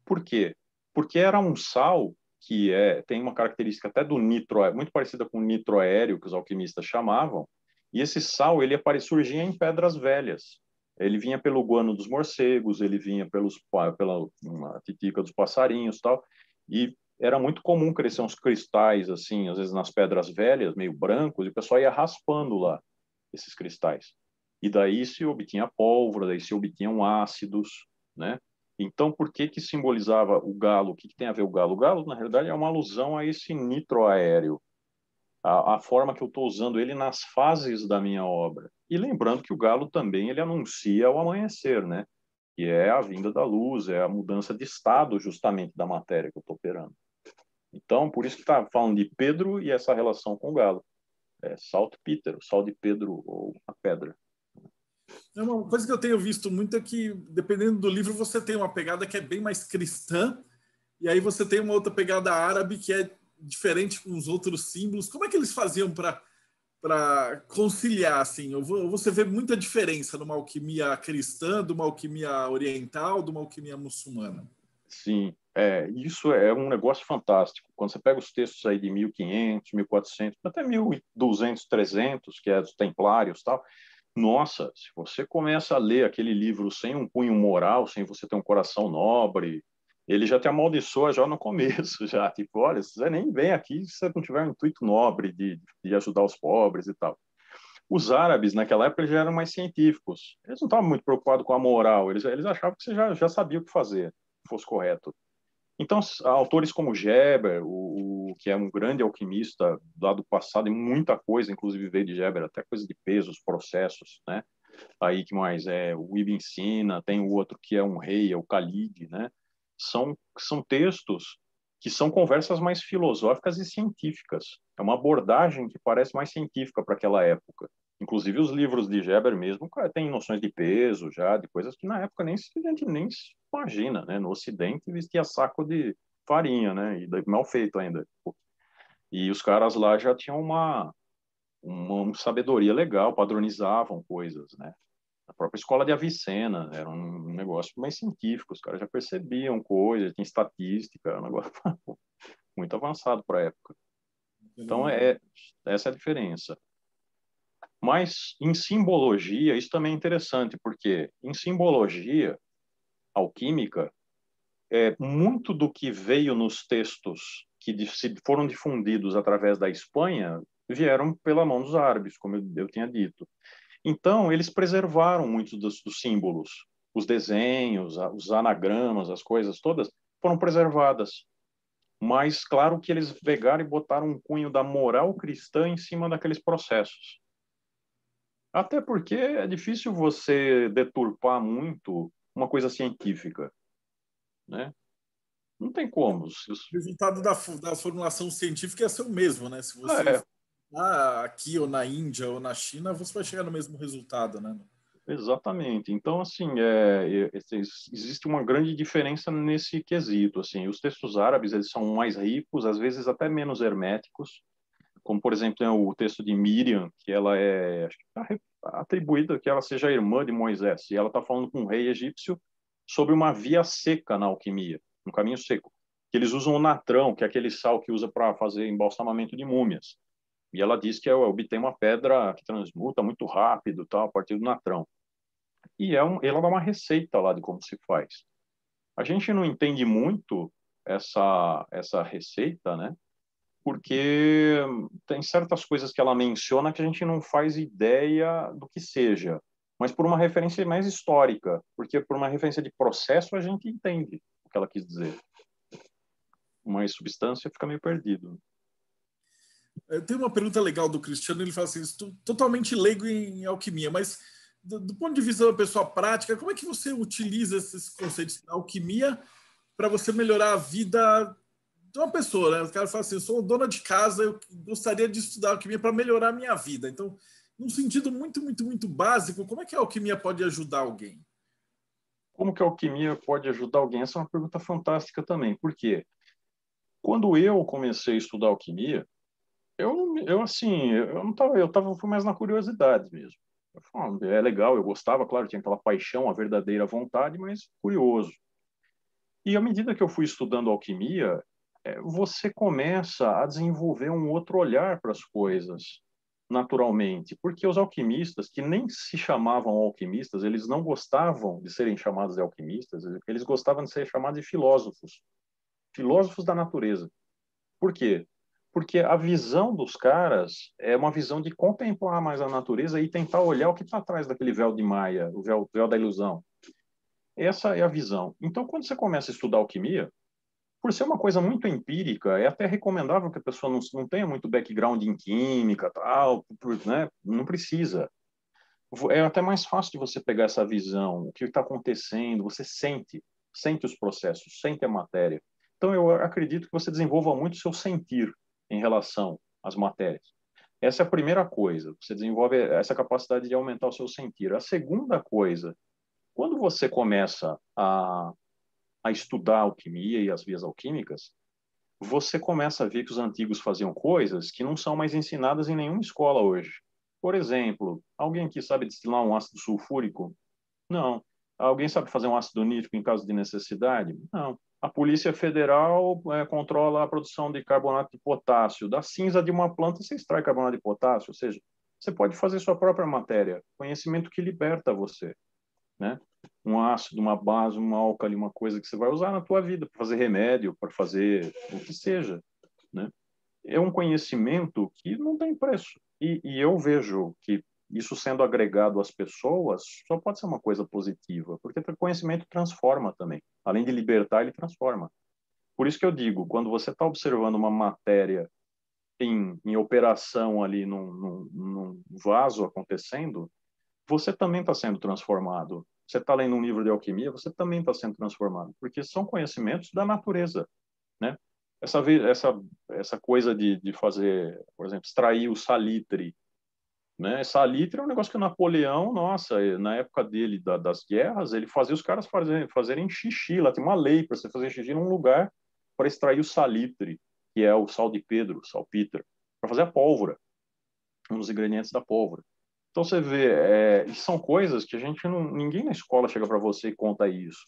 Por quê? Porque era um sal que tem uma característica até do nitro, muito parecida com o nitro aéreo, que os alquimistas chamavam, e esse sal ele surgia em pedras velhas. Ele vinha pelo guano dos morcegos, ele vinha pela uma titica dos passarinhos, tal, e era muito comum crescer uns cristais assim, às vezes nas pedras velhas, meio brancos, e o pessoal ia raspando lá esses cristais. E daí se obtinha pólvora, daí se obtinham ácidos, né? Então, por que simbolizava o galo? O que tem a ver o galo? O galo, na realidade, é uma alusão a esse nitro aéreo, a forma que eu estou usando ele nas fases da minha obra. E lembrando que o galo também ele anuncia o amanhecer, né? Que é a vinda da luz, é a mudança de estado justamente da matéria que eu estou operando. Então, por isso que está falando de Pedro e essa relação com o galo. Saltpeter, o sal de Pedro ou a pedra. Uma coisa que eu tenho visto muito é que, dependendo do livro, você tem uma pegada que é bem mais cristã, e aí você tem uma outra pegada árabe que é diferente com os outros símbolos. Como é que eles faziam para conciliar, assim? Você vê muita diferença numa alquimia cristã, de uma alquimia oriental, de uma alquimia muçulmana. Sim, isso é um negócio fantástico. Quando você pega os textos aí de 1500, 1400, até 1200, 300, que é dos templários e tal, nossa, se você começa a ler aquele livro sem um cunho moral, sem você ter um coração nobre, ele já te amaldiçoa já no começo, já, tipo, olha, você nem vem aqui se você não tiver um intuito nobre de ajudar os pobres e tal. Os árabes, naquela época, já eram mais científicos. Eles não estavam muito preocupados com a moral, eles achavam que você já sabia o que fazer, se fosse correto. Então, autores como Geber, que é um grande alquimista lá do passado, e muita coisa, inclusive veio de Geber, até coisa de pesos, processos, né? Aí que mais é o Ibn Sina, tem o outro que é um rei, é o Khalid, né? São textos que são conversas mais filosóficas e científicas. É uma abordagem que parece mais científica para aquela época. Inclusive os livros de Geber mesmo tem noções de peso já, de coisas que na época a gente nem se imagina, né? No Ocidente vestia saco de farinha, né? E mal feito ainda. E os caras lá já tinham uma sabedoria legal, padronizavam coisas, né? A própria escola de Avicena era um negócio mais científico, os caras já percebiam coisas, tinha estatística, era um negócio muito avançado para a época. Então, essa é a diferença. Mas, em simbologia, isso também é interessante, porque em simbologia alquímica, muito do que veio nos textos que foram difundidos através da Espanha vieram pela mão dos árabes, como eu tinha dito. Então, eles preservaram muitos dos símbolos, os desenhos, os anagramas, as coisas todas foram preservadas. Mas, claro que eles pegaram e botaram um cunho da moral cristã em cima daqueles processos. Até porque é difícil você deturpar muito uma coisa científica, né? Não tem como. O resultado da formulação científica é ser o mesmo, né? Se você É, aqui ou na Índia ou na China, você vai chegar no mesmo resultado, né? exatamente. Então, assim, existe uma grande diferença nesse quesito. Assim, os textos árabes eles são mais ricos, às vezes até menos herméticos, como por exemplo tem o texto de Miriam, que ela acho que está atribuída que ela seja irmã de Moisés, e ela está falando com um rei egípcio sobre uma via seca na alquimia, um caminho seco, que eles usam o natrão, que é aquele sal que usa para fazer embalsamamento de múmias. E ela diz que obtém uma pedra que transmuta muito rápido, tal, a partir do natrão. E ela dá uma receita lá de como se faz. A gente não entende muito essa receita, né? Porque tem certas coisas que ela menciona que a gente não faz ideia do que seja, mas por uma referência mais histórica, porque por uma referência de processo a gente entende o que ela quis dizer. Uma substância fica meio perdido. Tem uma pergunta legal do Cristiano, ele fala assim, estou totalmente leigo em alquimia, mas do ponto de vista da pessoa prática, como é que você utiliza esses conceitos da alquimia para você melhorar a vida de uma pessoa, né? O cara fala assim, eu sou dona de casa, eu gostaria de estudar alquimia para melhorar a minha vida. Então, num sentido muito básico, como é que a alquimia pode ajudar alguém? Como que a alquimia pode ajudar alguém? Essa é uma pergunta fantástica também, porque quando eu comecei a estudar alquimia, eu assim, eu não tava, fui mais na curiosidade mesmo. Eu falei, é legal, eu gostava, claro, tinha aquela paixão, a verdadeira vontade, mas curioso. E à medida que eu fui estudando alquimia, você começa a desenvolver um outro olhar para as coisas, naturalmente, porque os alquimistas, que nem se chamavam alquimistas, eles não gostavam de serem chamados de alquimistas, eles gostavam de ser chamados de filósofos, filósofos da natureza. Por quê? Porque a visão dos caras é uma visão de contemplar mais a natureza e tentar olhar o que está atrás daquele véu de Maia, o véu da ilusão. Essa é a visão. Então, quando você começa a estudar alquimia, por ser uma coisa muito empírica, é até recomendável que a pessoa não tenha muito background em química, tal, né? Não precisa. É até mais fácil de você pegar essa visão, o que está acontecendo, você sente os processos, sente a matéria. Então, eu acredito que você desenvolva muito o seu sentir em relação às matérias. Essa é a primeira coisa, você desenvolve essa capacidade de aumentar o seu sentir. A segunda coisa, quando você começa a estudar alquimia e as vias alquímicas, você começa a ver que os antigos faziam coisas que não são mais ensinadas em nenhuma escola hoje. Por exemplo, alguém que sabe destilar um ácido sulfúrico? Não. Alguém sabe fazer um ácido nítrico em caso de necessidade? Não. A Polícia Federal controla a produção de carbonato de potássio. Da cinza de uma planta você extrai carbonato de potássio, ou seja, você pode fazer sua própria matéria. Conhecimento que liberta você, né? Um ácido, uma base, um álcali, uma coisa que você vai usar na tua vida para fazer remédio, para fazer o que seja, né? É um conhecimento que não tem preço. E eu vejo que isso sendo agregado às pessoas só pode ser uma coisa positiva, porque o conhecimento transforma também. Além de libertar, ele transforma. Por isso que eu digo, quando você está observando uma matéria em operação ali num vaso acontecendo, você também está sendo transformado. Você está lendo um livro de alquimia, você também está sendo transformado, porque são conhecimentos da natureza, né? Essa coisa de fazer, por exemplo, extrair o salitre, né? Salitre é um negócio que o Napoleão, nossa, na época dele, das guerras, ele fazia os caras fazerem xixi, lá tem uma lei para você fazer xixi num lugar para extrair o salitre, que é o sal de Pedro, salpitra, para fazer a pólvora, um dos ingredientes da pólvora. Então você vê, e são coisas que a gente não, ninguém na escola chega para você e conta isso.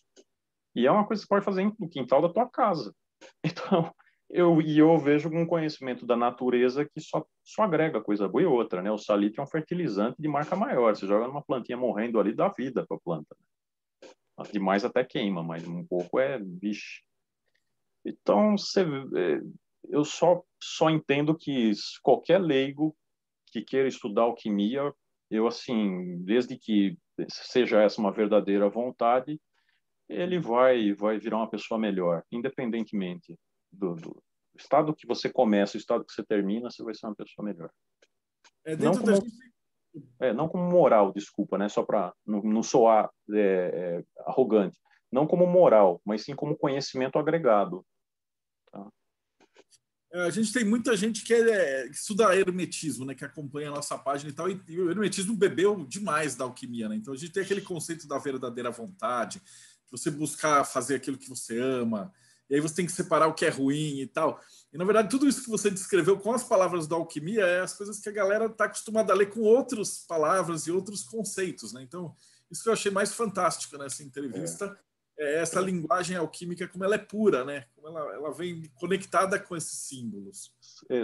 E é uma coisa que você pode fazer no quintal da tua casa. Então, eu vejo um conhecimento da natureza que só agrega coisa boa e outra, né? O salitre é um fertilizante de marca maior. Você joga numa plantinha morrendo ali, dá vida para a planta. Demais até queima, mas um pouco vixe. Então, eu só entendo que qualquer leigo que queira estudar alquimia, eu, assim, desde que seja essa uma verdadeira vontade, ele vai virar uma pessoa melhor, independentemente do estado que você começa, o estado que você termina, você vai ser uma pessoa melhor. Não Dentro da como, gente. não como moral, desculpa, né? Só para não soar arrogante. Não como moral, mas sim como conhecimento agregado. Tá? A gente tem muita gente que estuda hermetismo, né, que acompanha a nossa página e tal, e o hermetismo bebeu demais da alquimia, né? Então a gente tem aquele conceito da verdadeira vontade, você buscar fazer aquilo que você ama, e aí você tem que separar o que é ruim e tal. E na verdade, tudo isso que você descreveu com as palavras da alquimia é as coisas que a galera está acostumada a ler com outras palavras e outros conceitos, né? Então, isso que eu achei mais fantástico nessa entrevista essa linguagem alquímica, como ela é pura, né? Como ela vem conectada com esses símbolos.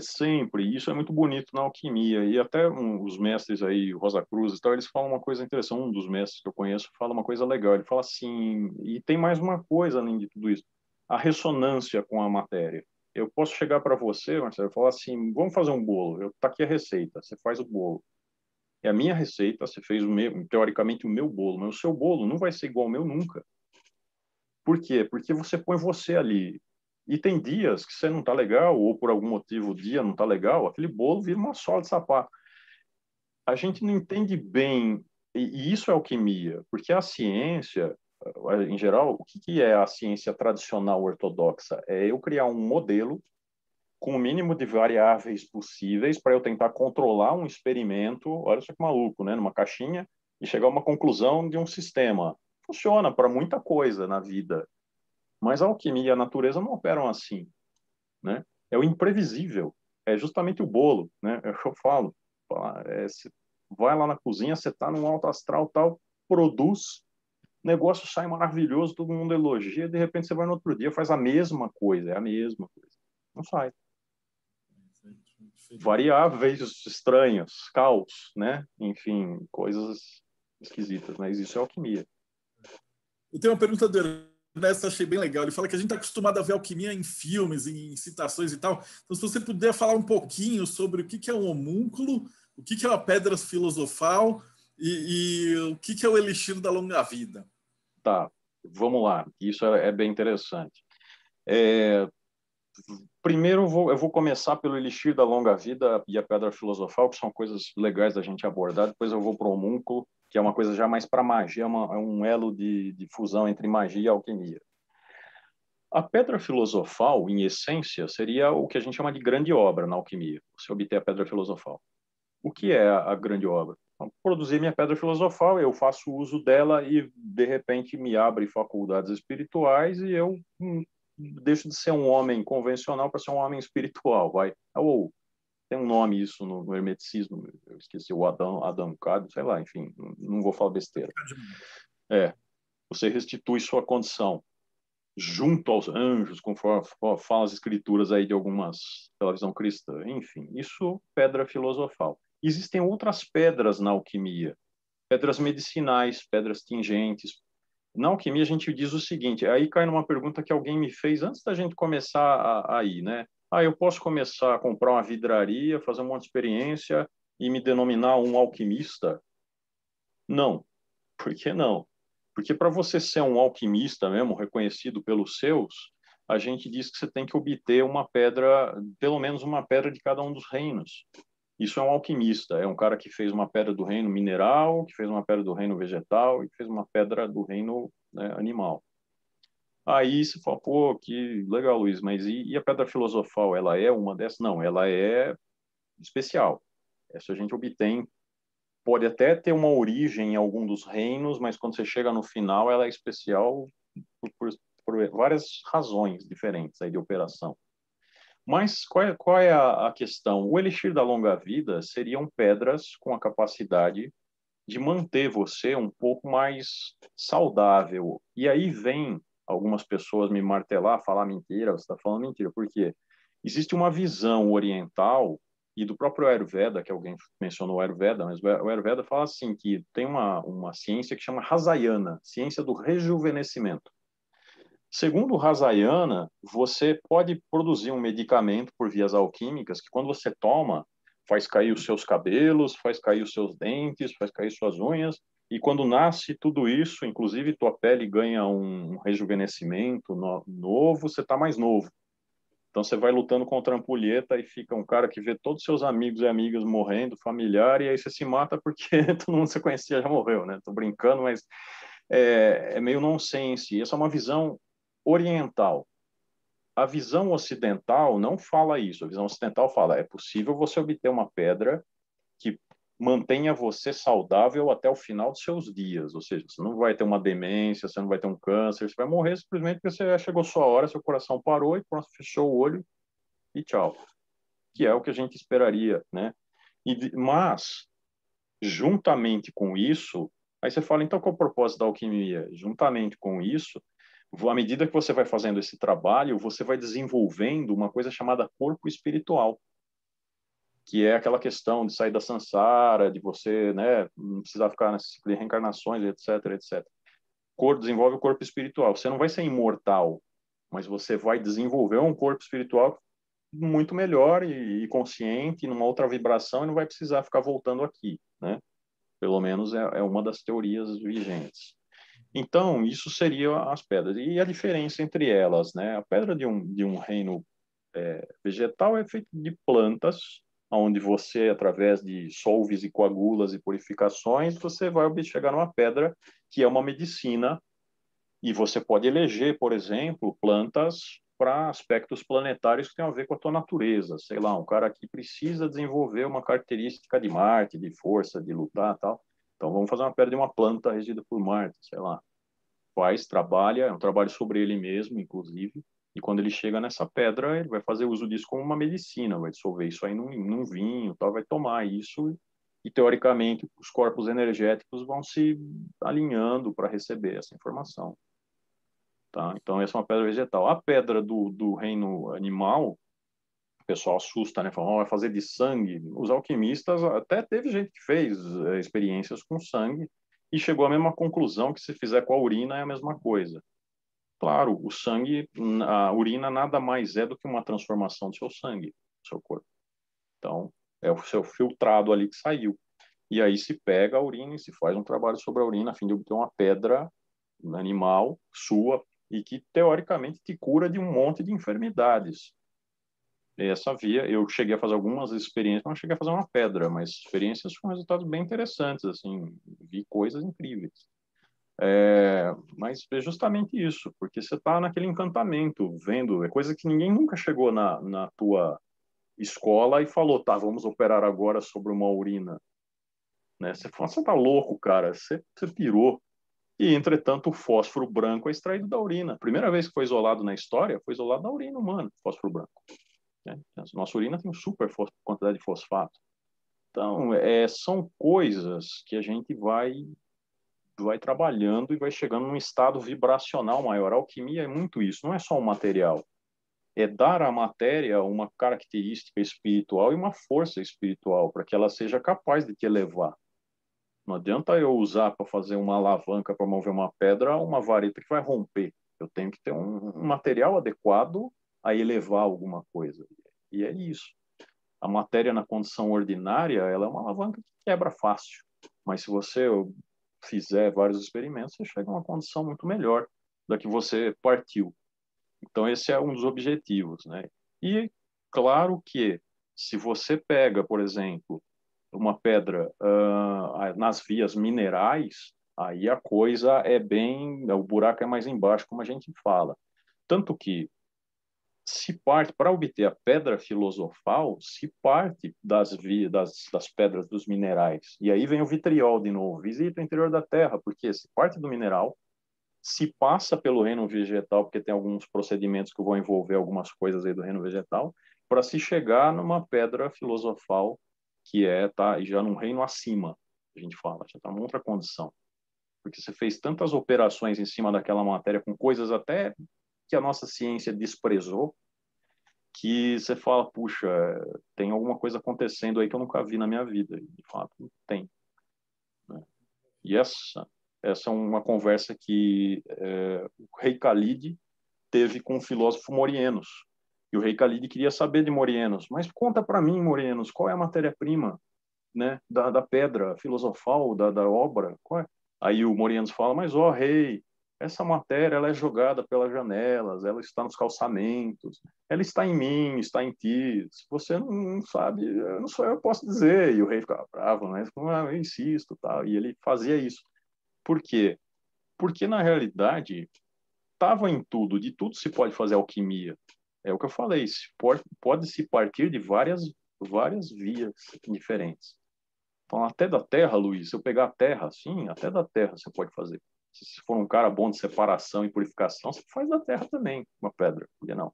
Sempre, isso é muito bonito na alquimia, e até os mestres aí, Rosa Cruz e tal, eles falam uma coisa interessante, um dos mestres que eu conheço fala uma coisa legal, ele fala assim, e tem mais uma coisa além de tudo isso, a ressonância com a matéria. Eu posso chegar para você, Marcelo, e falar assim, vamos fazer um bolo, tá aqui a receita, você faz o bolo. É a minha receita, você fez teoricamente o meu bolo, mas o seu bolo não vai ser igual ao meu nunca. Por quê? Porque você põe você ali. E tem dias que você não está legal, ou por algum motivo o dia não está legal, aquele bolo vira uma sola de sapato. A gente não entende bem, e isso é alquimia, porque a ciência, em geral, o que é a ciência tradicional ortodoxa? É eu criar um modelo com o mínimo de variáveis possíveis para eu tentar controlar um experimento, olha só que maluco, né? Numa caixinha, e chegar a uma conclusão de um sistema. Funciona para muita coisa na vida. Mas a alquimia e a natureza não operam assim, né? É o imprevisível, é justamente o bolo, né? É o que eu falo. Você vai lá na cozinha, você está num alto astral tal, produz, o negócio sai maravilhoso, todo mundo elogia, de repente você vai no outro dia, faz a mesma coisa, é a mesma coisa. Não sai. Variáveis estranhas, caos, né? Enfim, coisas esquisitas, mas isso é alquimia. Eu tenho uma pergunta do Ernesto, achei bem legal. Ele fala que a gente está acostumado a ver alquimia em filmes, em citações e tal. Então, se você puder falar um pouquinho sobre o que é um homúnculo, o que é uma pedra filosofal e o que é o elixir da longa-vida. Tá, vamos lá. Isso é bem interessante. É, primeiro, eu vou começar pelo Elixir da Longa Vida e a Pedra Filosofal, que são coisas legais da gente abordar. Depois eu vou para o Homúnculo, que é uma coisa já mais para magia, é um elo de fusão entre magia e alquimia. A Pedra Filosofal, em essência, seria o que a gente chama de grande obra na alquimia, você obter a Pedra Filosofal. O que é a grande obra? Então, produzir minha Pedra Filosofal, eu faço uso dela e, de repente, me abre faculdades espirituais e eu deixo de ser um homem convencional para ser um homem espiritual, vai. Ou tem um nome isso no hermeticismo, eu esqueci, o Adam Cado, sei lá, enfim, não vou falar besteira. Você restitui sua condição junto aos anjos, conforme falam as escrituras aí de algumas, pela visão cristã. Enfim, isso pedra filosofal. Existem outras pedras na alquimia, pedras medicinais, pedras tingentes. Na alquimia a gente diz o seguinte, aí cai numa pergunta que alguém me fez antes da gente começar a ir, né? Eu posso começar a comprar uma vidraria, fazer um monte de experiência e me denominar um alquimista? Não. Por que não? Porque para você ser um alquimista mesmo, reconhecido pelos seus, a gente diz que você tem que obter uma pedra, pelo menos uma pedra de cada um dos reinos. Isso é um alquimista, é um cara que fez uma pedra do reino mineral, que fez uma pedra do reino vegetal e que fez uma pedra do reino, né, animal. Aí você fala, pô, que legal, Luiz, mas e a pedra filosofal, ela é uma dessas? Não, ela é especial. Essa a gente obtém, pode até ter uma origem em algum dos reinos, mas quando você chega no final, ela é especial por várias razões diferentes aí de operação. Mas qual é a questão? O elixir da longa vida seriam pedras com a capacidade de manter você um pouco mais saudável. E aí vem algumas pessoas me martelar, falar mentira, você está falando mentira. Por quê? Existe uma visão oriental e do próprio Ayurveda, que alguém mencionou o Ayurveda, mas o Ayurveda fala assim, que tem uma ciência que chama Rasayana, ciência do rejuvenescimento. Segundo o Rasayana, você pode produzir um medicamento por vias alquímicas que quando você toma, faz cair os seus cabelos, faz cair os seus dentes, faz cair suas unhas, e quando nasce tudo isso, inclusive tua pele ganha um rejuvenescimento novo, você está mais novo. Então você vai lutando contra a ampulheta e fica um cara que vê todos os seus amigos e amigas morrendo, familiar, e aí você se mata porque todo mundo que você conhecia já morreu, né? Tô brincando, mas é meio nonsense. Essa é uma visão oriental. A visão ocidental não fala isso. A visão ocidental fala: é possível você obter uma pedra que mantenha você saudável até o final dos seus dias. Ou seja, você não vai ter uma demência, você não vai ter um câncer, você vai morrer simplesmente porque você chegou sua hora, seu coração parou e pronto, fechou o olho e tchau. Que é o que a gente esperaria, né? Mas, juntamente com isso, aí você fala, então qual é o propósito da alquimia? Juntamente com isso, à medida que você vai fazendo esse trabalho, você vai desenvolvendo uma coisa chamada corpo espiritual, que é aquela questão de sair da samsara, de você, né, não precisar ficar nesse ciclo de reencarnações, etc, etc. Desenvolve o corpo espiritual. Você não vai ser imortal, mas você vai desenvolver um corpo espiritual muito melhor e consciente, numa outra vibração, e não vai precisar ficar voltando aqui, né? Pelo menos é uma das teorias vigentes. Então, isso seria as pedras. E a diferença entre elas, né? A pedra de um reino vegetal é feita de plantas, onde você, através de solves e coagulas e purificações, você vai chegar numa pedra que é uma medicina, e você pode eleger, por exemplo, plantas para aspectos planetários que têm a ver com a tua natureza. Sei lá, um cara que precisa desenvolver uma característica de Marte, de força, de lutar, tal. Então vamos fazer uma pedra de uma planta regida por Marte, sei lá. Trabalha, é um trabalho sobre ele mesmo, inclusive, e quando ele chega nessa pedra, ele vai fazer uso disso como uma medicina, vai dissolver isso aí num vinho, tal, vai tomar isso, e teoricamente os corpos energéticos vão se alinhando para receber essa informação. Tá? Então, essa é uma pedra vegetal. A pedra do reino animal, o pessoal assusta, né? Fala, oh, vai fazer de sangue. Os alquimistas, até teve gente que fez experiências com sangue e chegou à mesma conclusão que se fizer com a urina é a mesma coisa. Claro, o sangue, a urina nada mais é do que uma transformação do seu sangue, do seu corpo. Então, é o seu filtrado ali que saiu. E aí se pega a urina e se faz um trabalho sobre a urina a fim de obter uma pedra animal sua e que teoricamente te cura de um monte de enfermidades. Essa via, eu cheguei a fazer algumas experiências, não cheguei a fazer uma pedra, mas experiências com resultados bem interessantes, assim, vi coisas incríveis. Mas é justamente isso, porque você está naquele encantamento, vendo, é coisa que ninguém nunca chegou na tua escola e falou, tá, vamos operar agora sobre uma urina, né? Você fala, você tá louco, cara, você pirou. E, entretanto, o fósforo branco é extraído da urina. A primeira vez que foi isolado na história, foi isolado da urina humana, fósforo branco. Né? A nossa urina tem super quantidade de fosfato. Então, são coisas que a gente vai trabalhando e vai chegando num estado vibracional maior. A alquimia é muito isso, não é só um material. É dar à matéria uma característica espiritual e uma força espiritual para que ela seja capaz de te elevar. Não adianta eu usar para fazer uma alavanca para mover uma pedra, uma vareta que vai romper. Eu tenho que ter um material adequado a elevar alguma coisa. E é isso. A matéria na condição ordinária, ela é uma alavanca que quebra fácil. Mas se você fizer vários experimentos, você chega a uma condição muito melhor da que você partiu. Então, esse é um dos objetivos, né? E, claro que, se você pega, por exemplo, uma pedra nas vias minerais, aí a coisa é bem... O buraco é mais embaixo, como a gente fala. Tanto que, se parte, para obter a pedra filosofal, se parte das pedras dos minerais. E aí vem o vitriol de novo. Visita o interior da Terra, porque se parte do mineral, se passa pelo reino vegetal, porque tem alguns procedimentos que vão envolver algumas coisas aí do reino vegetal, para se chegar numa pedra filosofal que tá já num reino acima, a gente fala, já está numa outra condição. Porque você fez tantas operações em cima daquela matéria com coisas até que a nossa ciência desprezou, que você fala, puxa, tem alguma coisa acontecendo aí que eu nunca vi na minha vida. E, de fato, tem. Né? E essa é uma conversa que o rei Khalid teve com o filósofo Morienos. E o rei Khalid queria saber de Morienos, mas conta para mim, Morienos, qual é a matéria-prima, né, da pedra filosofal, da obra? Qual é? Aí o Morienos fala, mas ó, rei, essa matéria ela é jogada pelas janelas, ela está nos calçamentos, ela está em mim, está em ti. Se você não sabe, não sou eu que posso dizer. E o rei ficava bravo, né? Eu insisto, tal. E ele fazia isso. Por quê? Porque, na realidade, estava em tudo, de tudo se pode fazer alquimia. É o que eu falei, pode-se partir de várias vias diferentes. Então, até da terra, Luiz, se eu pegar a terra, sim, até da terra você pode fazer. Se for um cara bom de separação e purificação, você faz da terra também, uma pedra, por que não?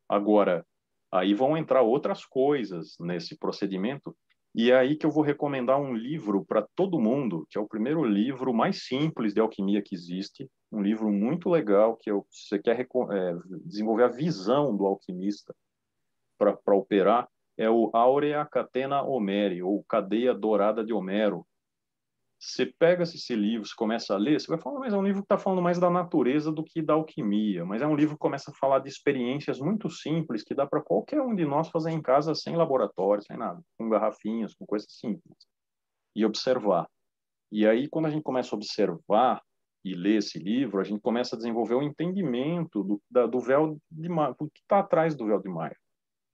Agora, aí vão entrar outras coisas nesse procedimento, e é aí que eu vou recomendar um livro para todo mundo, que é o primeiro livro mais simples de alquimia que existe, um livro muito legal, se você quer desenvolver a visão do alquimista para operar, é o Aurea Catena Homeri, ou Cadeia Dourada de Homero. Você pega esse livro, você começa a ler, você vai falar, mas é um livro que está falando mais da natureza do que da alquimia, mas é um livro que começa a falar de experiências muito simples que dá para qualquer um de nós fazer em casa sem laboratório, sem nada, com garrafinhas, com coisas simples, e observar. E aí, quando a gente começa a observar e ler esse livro, a gente começa a desenvolver o entendimento do véu de Maia, do que está atrás do véu de Maia.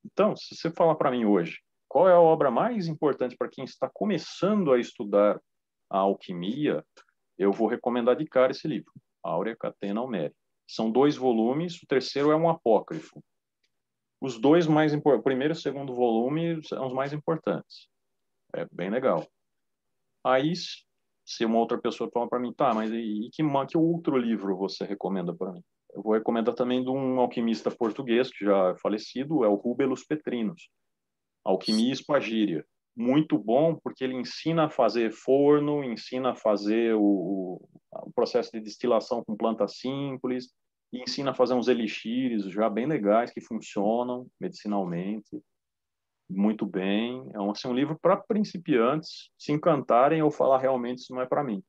Então, se você falar para mim hoje, qual é a obra mais importante para quem está começando a estudar a alquimia, eu vou recomendar de cara esse livro, Aurea Catena Homeri. São 2 volumes, o terceiro é um apócrifo. Os dois mais importantes, o primeiro e o segundo volume são os mais importantes. É bem legal. Aí, se uma outra pessoa fala para mim, tá, mas que outro livro você recomenda para mim? Eu vou recomendar também de um alquimista português, que já é falecido, é o Rúbelos Petrinos, Alquimia e Espagíria. Muito bom, porque ele ensina a fazer forno, ensina a fazer o processo de destilação com plantas simples, e ensina a fazer uns elixires já bem legais que funcionam medicinalmente muito bem. É um livro para principiantes se encantarem ou falar realmente isso não é para mim.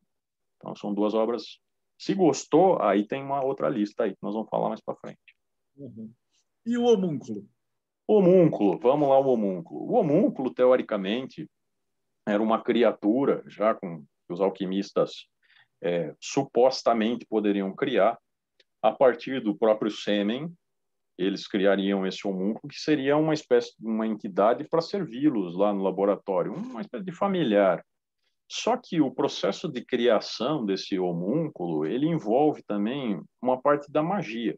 Então, são 2 obras. Se gostou, aí tem uma outra lista aí, que nós vamos falar mais para frente. Uhum. E o homúnculo? Homúnculo, vamos lá, o homúnculo. O homúnculo, teoricamente, era uma criatura, já com que os alquimistas supostamente poderiam criar, a partir do próprio sêmen, eles criariam esse homúnculo, que seria uma espécie de uma entidade para servi-los lá no laboratório, uma espécie de familiar. Só que o processo de criação desse homúnculo, ele envolve também uma parte da magia.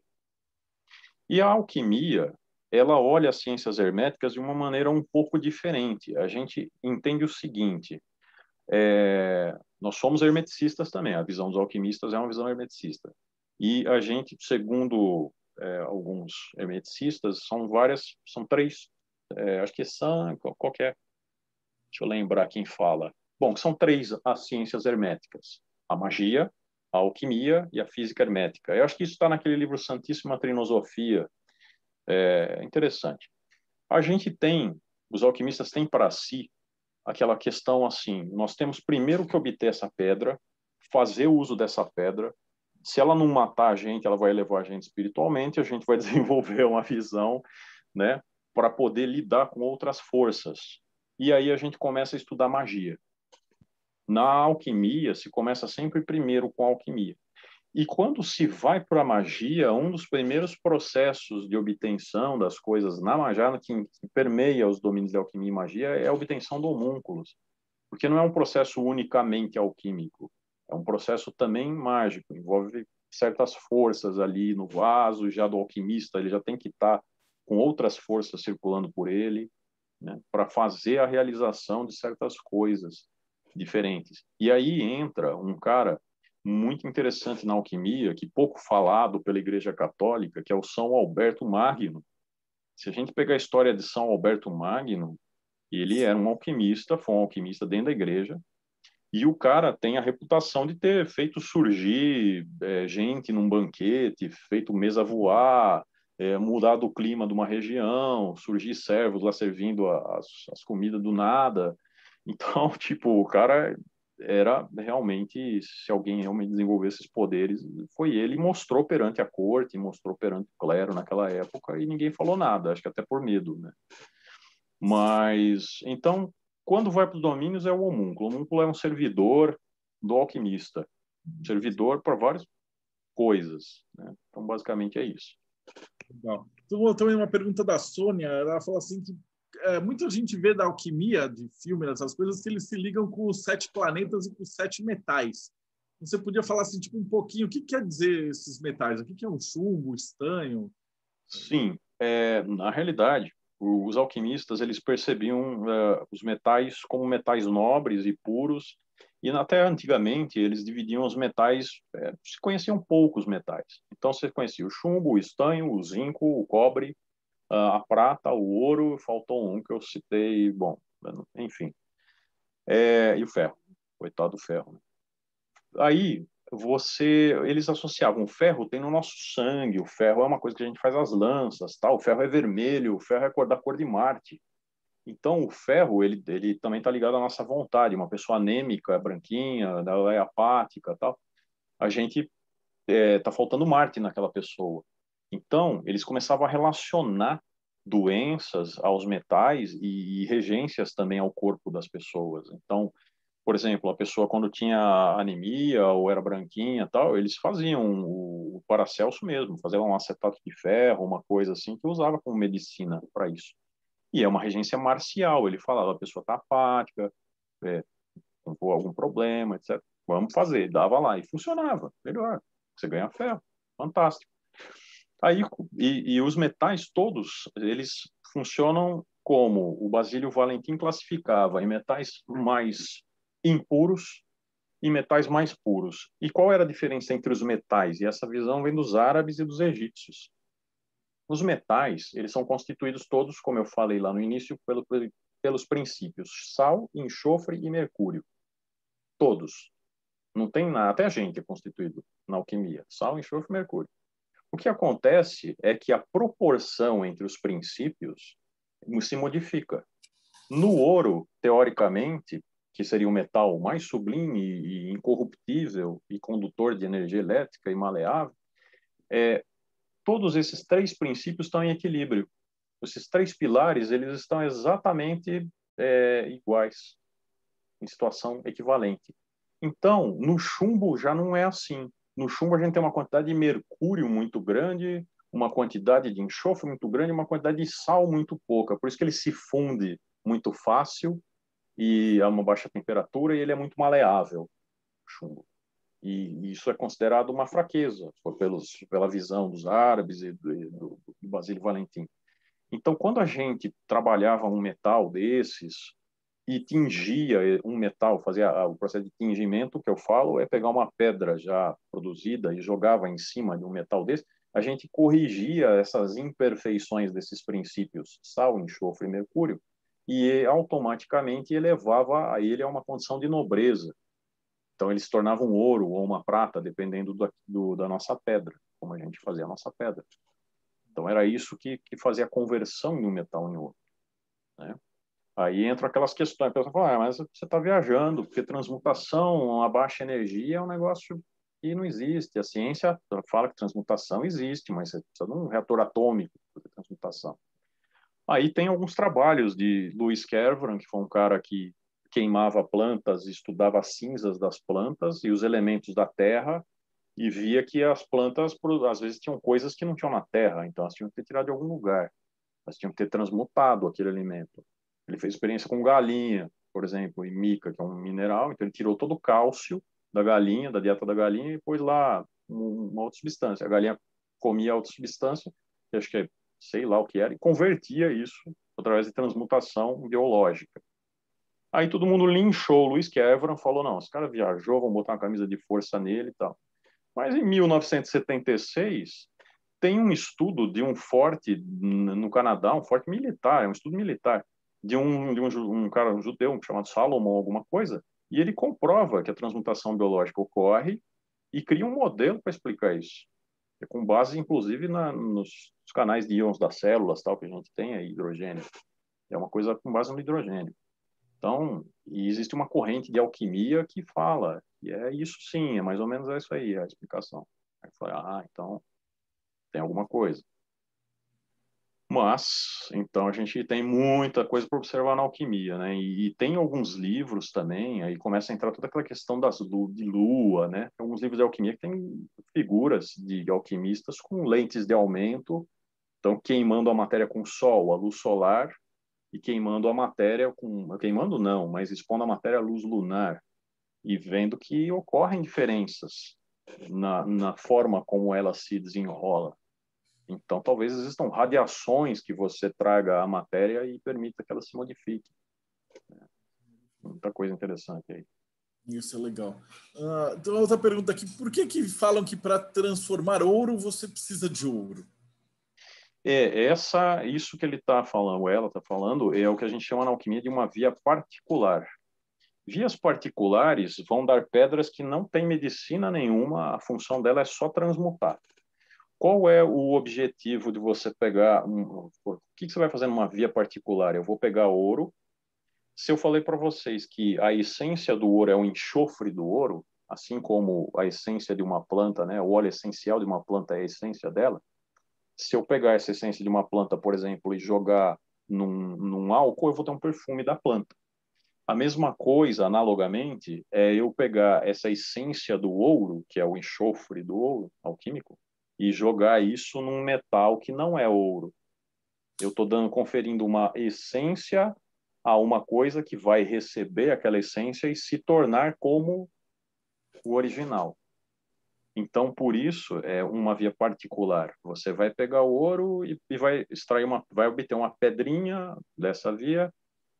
E a alquimia, ela olha as ciências herméticas de uma maneira um pouco diferente. A gente entende o seguinte, nós somos hermeticistas também, a visão dos alquimistas é uma visão hermeticista. E a gente, segundo alguns hermeticistas, são 3, acho que são, qualquer, deixa eu lembrar quem fala. Bom, são 3 as ciências herméticas, a magia, a alquimia e a física hermética. Eu acho que isso está naquele livro Santíssima Trinosofia, interessante. A gente tem, os alquimistas têm para si aquela questão assim, nós temos primeiro que obter essa pedra, fazer o uso dessa pedra, se ela não matar a gente, ela vai levar a gente espiritualmente, a gente vai desenvolver uma visão, né, para poder lidar com outras forças. E aí a gente começa a estudar magia. Na alquimia, se começa sempre primeiro com a alquimia. E quando se vai para a magia, um dos primeiros processos de obtenção das coisas na magia, que permeia os domínios de alquimia e magia, é a obtenção do homúnculos. Porque não é um processo unicamente alquímico, é um processo também mágico, envolve certas forças ali no vaso, já do alquimista, ele já tem que estar com outras forças circulando por ele, né, para fazer a realização de certas coisas diferentes. E aí entra um cara muito interessante na alquimia, que pouco falado pela Igreja Católica, que é o São Alberto Magno. Se a gente pegar a história de São Alberto Magno, ele era um alquimista, foi um alquimista dentro da igreja, e o cara tem a reputação de ter feito surgir gente num banquete, feito mesa voar, mudado o clima de uma região, surgir servos lá servindo as comidas do nada. Então, tipo, o cara era realmente, se alguém realmente desenvolveu esses poderes, foi ele, e mostrou perante a corte, mostrou perante o clero naquela época, e ninguém falou nada, acho que até por medo, né? Mas, então, quando vai para os domínios, é o homúnculo. O homúnculo é um servidor do alquimista, servidor para várias coisas, né? Então, basicamente, é isso. Legal. Então, também uma pergunta da Sônia, ela falou assim que muita gente vê da alquimia, de filme, essas coisas, que eles se ligam com os 7 planetas e com os 7 metais. Você podia falar assim, tipo, um pouquinho, o que quer dizer esses metais? O que é um chumbo, um estanho? Sim, na realidade, os alquimistas eles percebiam os metais como metais nobres e puros, e até antigamente eles dividiam os metais, se conheciam poucos metais. Então você conhecia o chumbo, o estanho, o zinco, o cobre, a prata, o ouro, faltou um que eu citei, bom, enfim, e o ferro, coitado do ferro, né? Aí eles associavam o ferro tem no nosso sangue, o ferro é uma coisa que a gente faz as lanças, tal, o ferro é vermelho, o ferro é da cor de Marte. Então o ferro ele também está ligado à nossa vontade, uma pessoa anêmica, branquinha, ela é apática, tal. A gente tá faltando Marte naquela pessoa. Então eles começavam a relacionar doenças aos metais e regências também ao corpo das pessoas. Então, por exemplo, a pessoa quando tinha anemia ou era branquinha, tal, eles faziam o Paracelso mesmo, faziam um acetato de ferro, uma coisa assim que usava como medicina para isso. E é uma regência marcial, ele falava, a pessoa está apática, com algum problema, etc. Vamos fazer, dava lá e funcionava, melhor. Você ganha ferro, fantástico. Aí e os metais todos, eles funcionam como o Basílio Valentim classificava em metais mais impuros e metais mais puros. E qual era a diferença entre os metais? E essa visão vem dos árabes e dos egípcios. Os metais, eles são constituídos todos, como eu falei lá no início, pelos princípios sal, enxofre e mercúrio. Todos. Não tem nada, até a gente é constituído na alquimia. Sal, enxofre e mercúrio. O que acontece é que a proporção entre os princípios se modifica. No ouro, teoricamente, que seria o metal mais sublime e incorruptível e condutor de energia elétrica e maleável, todos esses 3 princípios estão em equilíbrio. Esses 3 pilares, eles estão exatamente iguais, em situação equivalente. Então, no chumbo já não é assim. No chumbo a gente tem uma quantidade de mercúrio muito grande, uma quantidade de enxofre muito grande, uma quantidade de sal muito pouca. Por isso que ele se funde muito fácil e a uma baixa temperatura e ele é muito maleável, o chumbo. E isso é considerado uma fraqueza pela visão dos árabes e do Basílio Valentim. Então, quando a gente trabalhava um metal desses e tingia um metal, fazia o processo de tingimento, que eu falo, é pegar uma pedra já produzida e jogava em cima de um metal desse, a gente corrigia essas imperfeições desses princípios, sal, enxofre e mercúrio, e automaticamente elevava a ele a uma condição de nobreza. Então, ele se tornava um ouro ou uma prata, dependendo da nossa pedra, como a gente fazia a nossa pedra. Então, era isso que fazia a conversão de um metal em ouro, né? Aí entram aquelas questões, a pessoa fala, mas você está viajando, porque transmutação a baixa energia é um negócio que não existe. A ciência fala que transmutação existe, mas você precisa de um reator atômico para transmutação. Aí tem alguns trabalhos de Lewis Kervran, que foi um cara que queimava plantas, estudava as cinzas das plantas e os elementos da terra e via que as plantas, às vezes, tinham coisas que não tinham na terra, então elas tinham que ter tirado de algum lugar, elas tinham que ter transmutado aquele alimento. Ele fez experiência com galinha, por exemplo, e mica, que é um mineral, então ele tirou todo o cálcio da galinha, da dieta da galinha, e pôs lá uma outra substância. A galinha comia outra substância, que acho que é, sei lá o que era, e convertia isso através de transmutação biológica. Aí todo mundo linchou o Lewis Carroll, falou, não, esse cara viajou, vamos botar uma camisa de força nele e tal. Mas em 1976, tem um estudo de um forte no Canadá, um forte militar, é um estudo militar, de um cara um judeu chamado Salomon, alguma coisa, e ele comprova que a transmutação biológica ocorre e cria um modelo para explicar isso. É com base, inclusive, nos canais de íons das células, tal, que a gente tem aí, hidrogênio. É uma coisa com base no hidrogênio. Então, e existe uma corrente de alquimia que fala, e é isso sim, é mais ou menos isso aí, a explicação. Aí eu falei, então tem alguma coisa. Mas, então, a gente tem muita coisa para observar na alquimia, né? E tem alguns livros também, aí começa a entrar toda aquela questão de lua, né? Tem alguns livros de alquimia que tem figuras de alquimistas com lentes de aumento, então queimando a matéria com sol, a luz solar, e queimando a matéria queimando não, mas expondo a matéria à luz lunar, e vendo que ocorrem diferenças na forma como ela se desenrola. Então, talvez existam radiações que você traga à matéria e permita que ela se modifique. Muita coisa interessante aí. Isso é legal. Então, outra pergunta aqui. Por que falam que para transformar ouro você precisa de ouro? Isso que ele está falando, ou ela está falando, é o que a gente chama na alquimia de uma via particular. Vias particulares vão dar pedras que não têm medicina nenhuma, a função dela é só transmutar. Qual é o objetivo de você pegar? O que você vai fazer numa via particular? Eu vou pegar ouro. Se eu falei para vocês que a essência do ouro é o enxofre do ouro, assim como a essência de uma planta, né? O óleo essencial de uma planta é a essência dela. Se eu pegar essa essência de uma planta, por exemplo, e jogar num álcool, eu vou ter um perfume da planta. A mesma coisa, analogamente, é eu pegar essa essência do ouro, que é o enxofre do ouro alquímico, e jogar isso num metal que não é ouro. Eu estou conferindo uma essência a uma coisa que vai receber aquela essência e se tornar como o original. Então, por isso, é uma via particular. Você vai pegar o ouro e vai extrair vai obter uma pedrinha dessa via,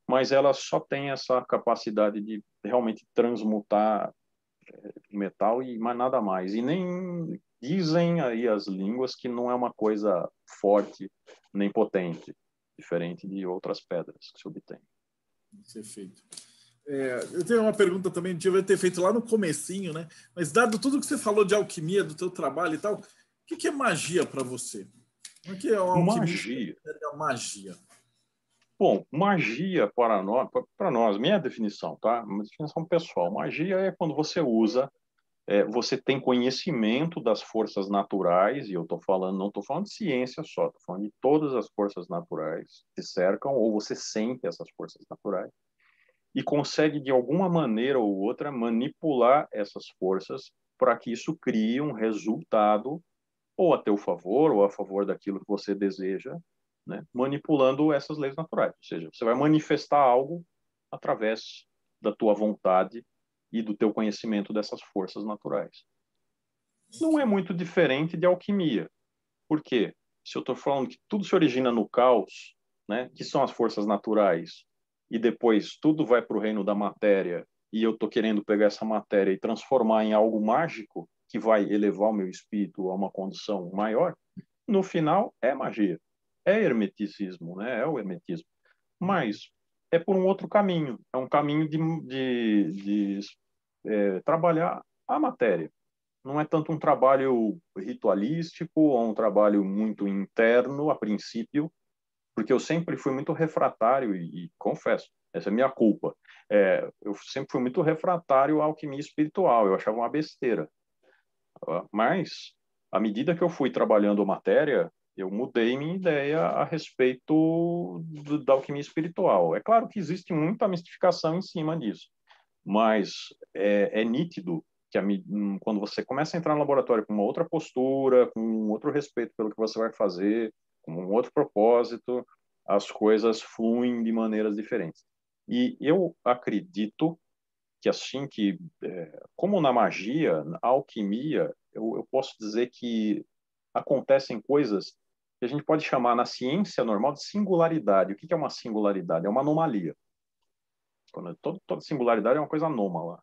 mas ela só tem essa capacidade de realmente transmutar metal e mais nada mais. E nem dizem aí as línguas que não é uma coisa forte nem potente, diferente de outras pedras que se obtém. Perfeito. Eu tenho uma pergunta também, devia ter feito lá no comecinho, né? Mas dado tudo que você falou de alquimia, do teu trabalho e tal, o que é magia para você? O que é um alquimista que pega magia? Bom, magia para nós, minha definição, tá? Uma definição pessoal. Magia é quando você usa, você tem conhecimento das forças naturais, e eu estou falando, não estou falando de ciência só, estou falando de todas as forças naturais que te cercam, ou você sente essas forças naturais, e consegue, de alguma maneira ou outra, manipular essas forças para que isso crie um resultado ou a teu favor, ou a favor daquilo que você deseja, né? Manipulando essas leis naturais. Ou seja, você vai manifestar algo através da tua vontade e do teu conhecimento dessas forças naturais. Não é muito diferente de alquimia. Por quê? Se eu estou falando que tudo se origina no caos, né, que são as forças naturais, e depois tudo vai para o reino da matéria, e eu estou querendo pegar essa matéria e transformar em algo mágico, que vai elevar o meu espírito a uma condição maior, no final é magia. É hermeticismo, né? É o hermetismo. Mas é por um outro caminho. É um caminho de trabalhar a matéria. Não é tanto um trabalho ritualístico ou um trabalho muito interno, a princípio, porque eu sempre fui muito refratário e confesso, essa é a minha culpa. Eu sempre fui muito refratário à alquimia espiritual, eu achava uma besteira. Mas, à medida que eu fui trabalhando a matéria, eu mudei minha ideia a respeito da alquimia espiritual. É claro que existe muita mistificação em cima disso, mas é nítido quando você começa a entrar no laboratório com uma outra postura, com um outro respeito pelo que você vai fazer, com um outro propósito, as coisas fluem de maneiras diferentes. E eu acredito que assim como na magia, na alquimia, eu posso dizer que acontecem coisas que a gente pode chamar na ciência normal de singularidade. O que é uma singularidade? É uma anomalia. Toda singularidade é uma coisa anômala.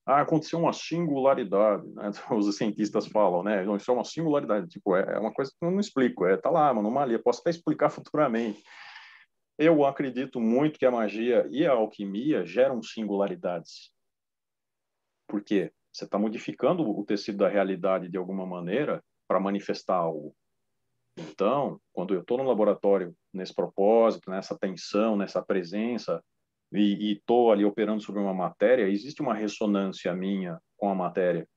Aconteceu uma singularidade, né? Os cientistas falam, né? Não, isso é uma singularidade. Tipo, é uma coisa que eu não explico. Tá lá, uma anomalia. Posso até explicar futuramente. Eu acredito muito que a magia e a alquimia geram singularidades. Por quê? Você está modificando o tecido da realidade de alguma maneira para manifestar algo. Então, quando eu estou no laboratório nesse propósito, nessa tensão, nessa presença, e estou ali operando sobre uma matéria, existe uma ressonância minha com a matéria.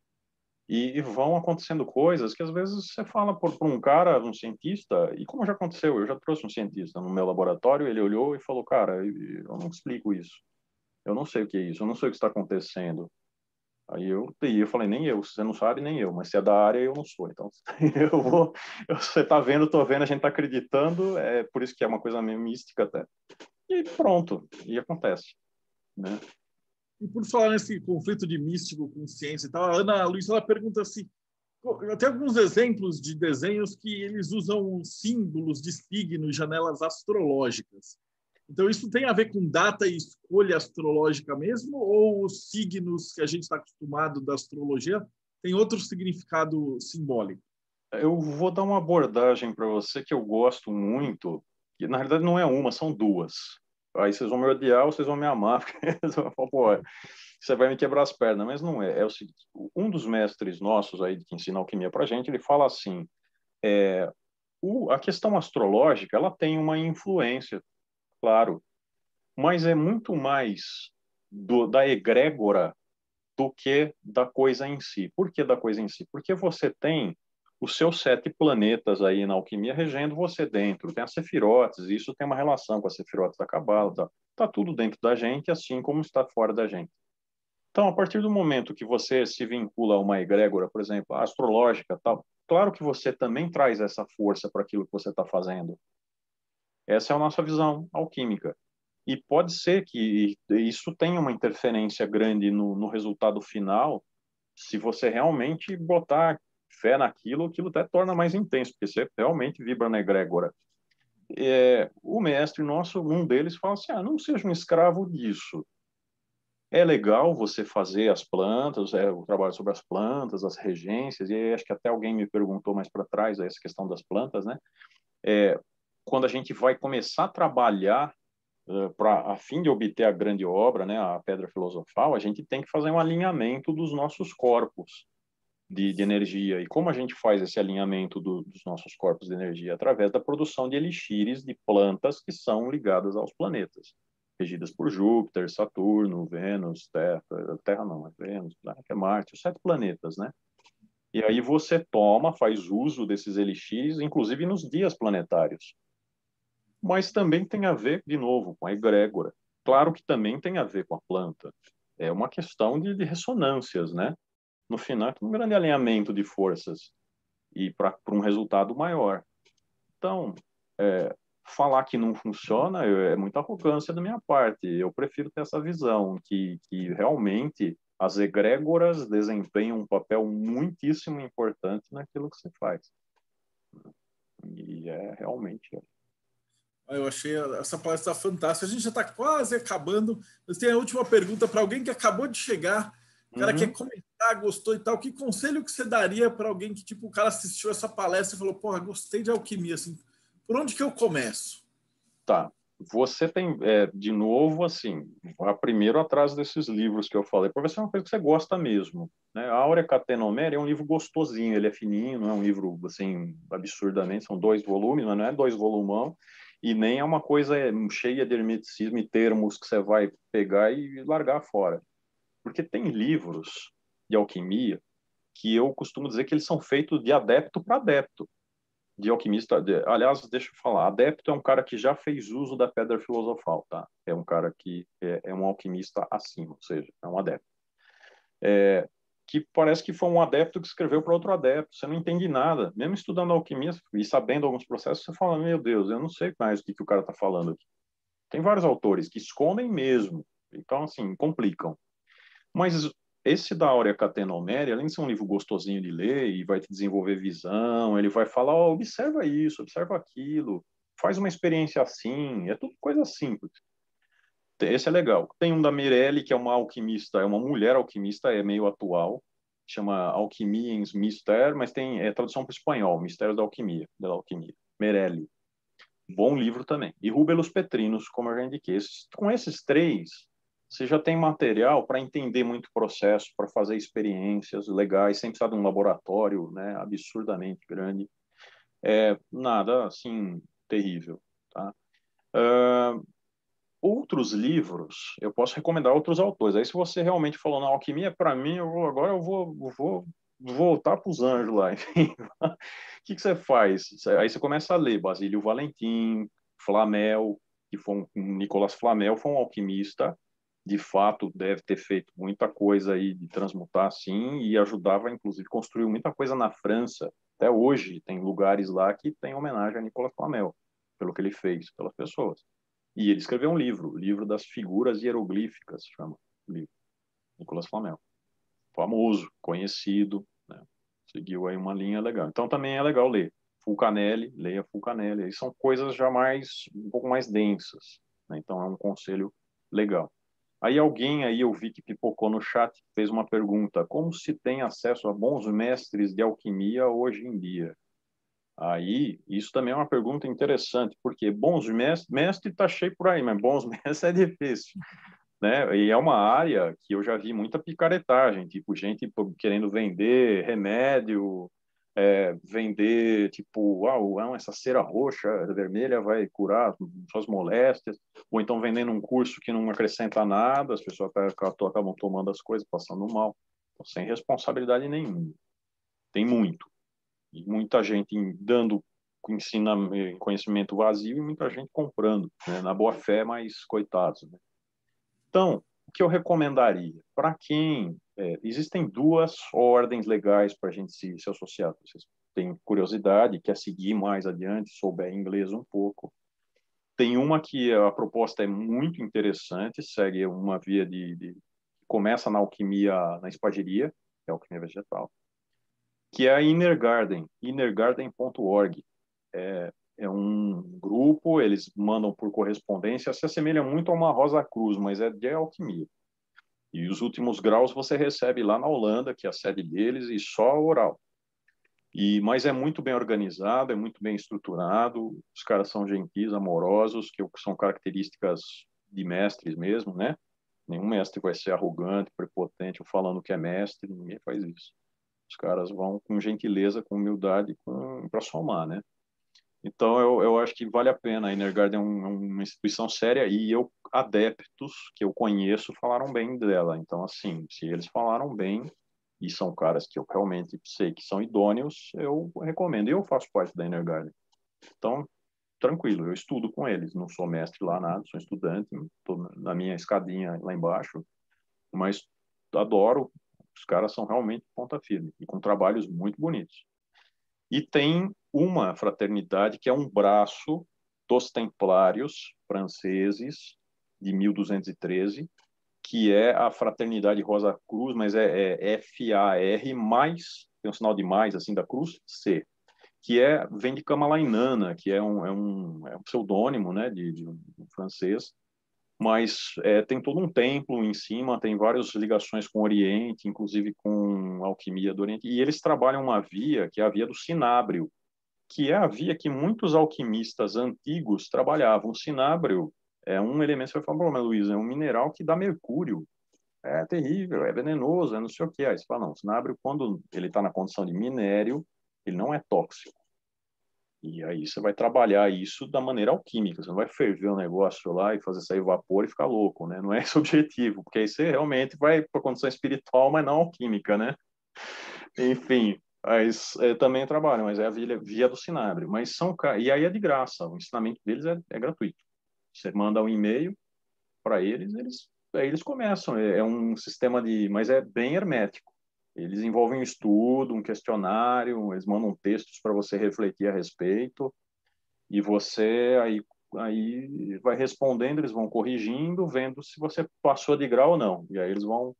E vão acontecendo coisas que às vezes você fala por um cara, um cientista, e como já aconteceu, eu já trouxe um cientista no meu laboratório, ele olhou e falou, cara, eu não explico isso. Eu não sei o que é isso, eu não sei o que está acontecendo. Aí eu falei, nem eu, você não sabe, nem eu, mas se é da área, eu não sou. Então, você tá vendo, tô vendo, a gente tá acreditando, é por isso que é uma coisa meio mística até. E pronto, e acontece, né? E por falar nesse conflito de místico com ciência e tal, a Ana Luísa ela pergunta assim, tem alguns exemplos de desenhos que eles usam símbolos de signos, janelas astrológicas. Então, isso tem a ver com data e escolha astrológica mesmo? Ou os signos que a gente está acostumado da astrologia tem outro significado simbólico? Eu vou dar uma abordagem para você que eu gosto muito, que na realidade não é uma, são duas. Aí vocês vão me odiar ou vocês vão me amar, porque vocês vão falar, pô, você vai me quebrar as pernas, mas não é. É o seguinte, um dos mestres nossos aí que ensina alquimia para a gente, ele fala assim, a questão astrológica, ela tem uma influência, claro, mas é muito mais da egrégora do que da coisa em si. Por que da coisa em si? Porque você tem os seus 7 planetas aí na alquimia regendo você dentro. Tem as sefirotes, e isso tem uma relação com as sefirotes da Cabala. Tá tudo dentro da gente, assim como está fora da gente. Então, a partir do momento que você se vincula a uma egrégora, por exemplo, astrológica, tal, claro que você também traz essa força para aquilo que você está fazendo. Essa é a nossa visão alquímica. E pode ser que isso tenha uma interferência grande no resultado final, se você realmente botar fé naquilo, aquilo até torna mais intenso, porque você realmente vibra na egrégora. O mestre nosso, um deles, fala assim, não seja um escravo disso. É legal você fazer as plantas, o trabalho sobre as plantas, as regências, e acho que até alguém me perguntou mais para trás essa questão das plantas, né? Quando a gente vai começar a trabalhar a fim de obter a grande obra, né, a Pedra Filosofal, a gente tem que fazer um alinhamento dos nossos corpos de energia. E como a gente faz esse alinhamento dos nossos corpos de energia? Através da produção de elixires de plantas que são ligadas aos planetas, regidas por Júpiter, Saturno, Vênus, Terra não, é Vênus, é Marte, os 7 planetas, né? E aí você faz uso desses elixires, inclusive nos dias planetários. Mas também tem a ver, de novo, com a egrégora. Claro que também tem a ver com a planta. É uma questão de ressonâncias, né? No final, é um grande alinhamento de forças e para um resultado maior. Então, falar que não funciona é muita arrogância da minha parte. Eu prefiro ter essa visão que realmente as egrégoras desempenham um papel muitíssimo importante naquilo que se faz. E realmente. Eu achei essa palestra fantástica. A gente já está quase acabando, mas tem a última pergunta para alguém que acabou de chegar. O cara quer comentar, gostou e tal. Que conselho que você daria para alguém que, tipo, o cara assistiu essa palestra e falou, porra, gostei de alquimia, assim, por onde que eu começo? Tá. Você tem, de novo, assim, vá primeiro atrás desses livros que eu falei, para ver se é uma coisa que você gosta mesmo. Né? A Áurea Catenomera é um livro gostosinho, ele é fininho, não é um livro, assim, absurdamente, são 2 volumes, mas não é 2 volumão, e nem é uma coisa cheia de hermeticismo e termos que você vai pegar e largar fora. Porque tem livros de alquimia que eu costumo dizer que eles são feitos de adepto para adepto de alquimista. Aliás, deixa eu falar, adepto é um cara que já fez uso da pedra filosofal, tá? É um cara que é um alquimista acima, ou seja, é um adepto. que parece que foi um adepto que escreveu para outro adepto. Você não entende nada. Mesmo estudando alquimia e sabendo alguns processos, você fala, meu Deus, eu não sei mais o que o cara está falando aqui. Tem vários autores que escondem mesmo. Então, assim, complicam. Mas esse da Áurea Catenoméria, além de ser um livro gostosinho de ler e vai te desenvolver visão, ele vai falar, oh, observa isso, observa aquilo, faz uma experiência assim, é tudo coisa simples. Esse é legal. Tem um da Mirelle, que é uma alquimista, é uma mulher alquimista, é meio atual, chama Alquimia em Mistério, mas tem tradução para o espanhol, Mistérios da Alquimia. Mirelle. Bom livro também. E Rúbelos Petrinos, como eu já indiquei. Com esses três, você já tem material para entender muito o processo, para fazer experiências legais, sem precisar de um laboratório, né, absurdamente grande. Nada, assim, terrível. Tá? Outros livros, eu posso recomendar outros autores. Aí, se você realmente falou, na alquimia, para mim, agora eu vou voltar para os anjos lá. Enfim, o que você faz? Aí você começa a ler Basílio Valentim, Flamel, que foi Nicolas Flamel foi um alquimista, de fato deve ter feito muita coisa aí de transmutar, sim, e ajudava, inclusive, construiu muita coisa na França. Até hoje tem lugares lá que tem homenagem a Nicolas Flamel, pelo que ele fez pelas pessoas. E ele escreveu um livro, o livro das figuras hieroglíficas, chama o livro, Nicolas Flamel. Famoso, conhecido, né? Seguiu aí uma linha legal. Então também é legal ler. Fulcanelli, leia Fulcanelli. Aí são coisas já um pouco mais densas, né? Então é um conselho legal. Aí alguém aí eu vi que pipocou no chat, fez uma pergunta: como se tem acesso a bons mestres de alquimia hoje em dia? Aí, isso também é uma pergunta interessante, porque bons mestres, mestre está cheio por aí, mas bons mestres é difícil, né? E é uma área que eu já vi muita picaretagem, tipo, gente querendo vender remédio, vender, tipo, essa cera roxa, vermelha vai curar suas moléstias, ou então vendendo um curso que não acrescenta nada, as pessoas acabam tomando as coisas, passando mal, então, sem responsabilidade nenhuma. Tem muito. E muita gente dando conhecimento vazio e muita gente comprando, né? Na boa fé, mas coitados, né? Então, o que eu recomendaria? Para quem... existem duas ordens legais para a gente se associar. Vocês têm curiosidade, quer seguir mais adiante, souber inglês um pouco. Tem uma que a proposta é muito interessante, segue uma via começa na alquimia, na espagiria, que é a alquimia vegetal, que é a Inner Garden, innergarden.org. É um grupo, eles mandam por correspondência, se assemelha muito a uma Rosa Cruz, mas é de alquimia. E os últimos graus você recebe lá na Holanda, que é a sede deles, e só oral. Mas é muito bem organizado, é muito bem estruturado, os caras são gentis, amorosos, que são características de mestres mesmo, né? Nenhum mestre vai ser arrogante, prepotente, ou falando que é mestre, ninguém faz isso. Os caras vão com gentileza, com humildade, para somar, né? Então, eu acho que vale a pena. A Inner Garden é uma instituição séria e adeptos que eu conheço falaram bem dela. Então, assim, se eles falaram bem e são caras que eu realmente sei que são idôneos, eu recomendo. Eu faço parte da Inner Garden. Então, tranquilo, eu estudo com eles. Não sou mestre lá, nada, sou estudante, estou na minha escadinha lá embaixo, mas adoro. Os caras são realmente ponta firme e com trabalhos muito bonitos. E tem uma fraternidade que é um braço dos Templários franceses de 1213, que é a Fraternidade Rosa Cruz, mas é FAR mais, tem um sinal de mais assim da cruz, C, que vem de Kamalainana, que é um pseudônimo, né, de um francês, mas tem todo um templo em cima, tem várias ligações com o Oriente, inclusive com a alquimia do Oriente, e eles trabalham uma via que é a via do cinábrio, que é a via que muitos alquimistas antigos trabalhavam. O cinábrio é um elemento, você falou, mas Luiz, é um mineral que dá mercúrio, é terrível, é venenoso, é não sei o que. Aí você fala, não, o cinábrio, quando ele está na condição de minério, ele não é tóxico. E aí você vai trabalhar isso da maneira alquímica. Você não vai ferver o negócio lá e fazer sair vapor e ficar louco, né? Não é esse o objetivo, porque aí você realmente vai para a condição espiritual, mas não alquímica, né? Enfim, mas também trabalham, mas é a via do Cinábrio. E aí é de graça, o ensinamento deles é gratuito. Você manda um e-mail para eles, aí eles começam. É um sistema mas é bem hermético. Eles envolvem um estudo, um questionário, eles mandam textos para você refletir a respeito, e você aí vai respondendo, eles vão corrigindo, vendo se você passou de grau ou não. E aí eles vão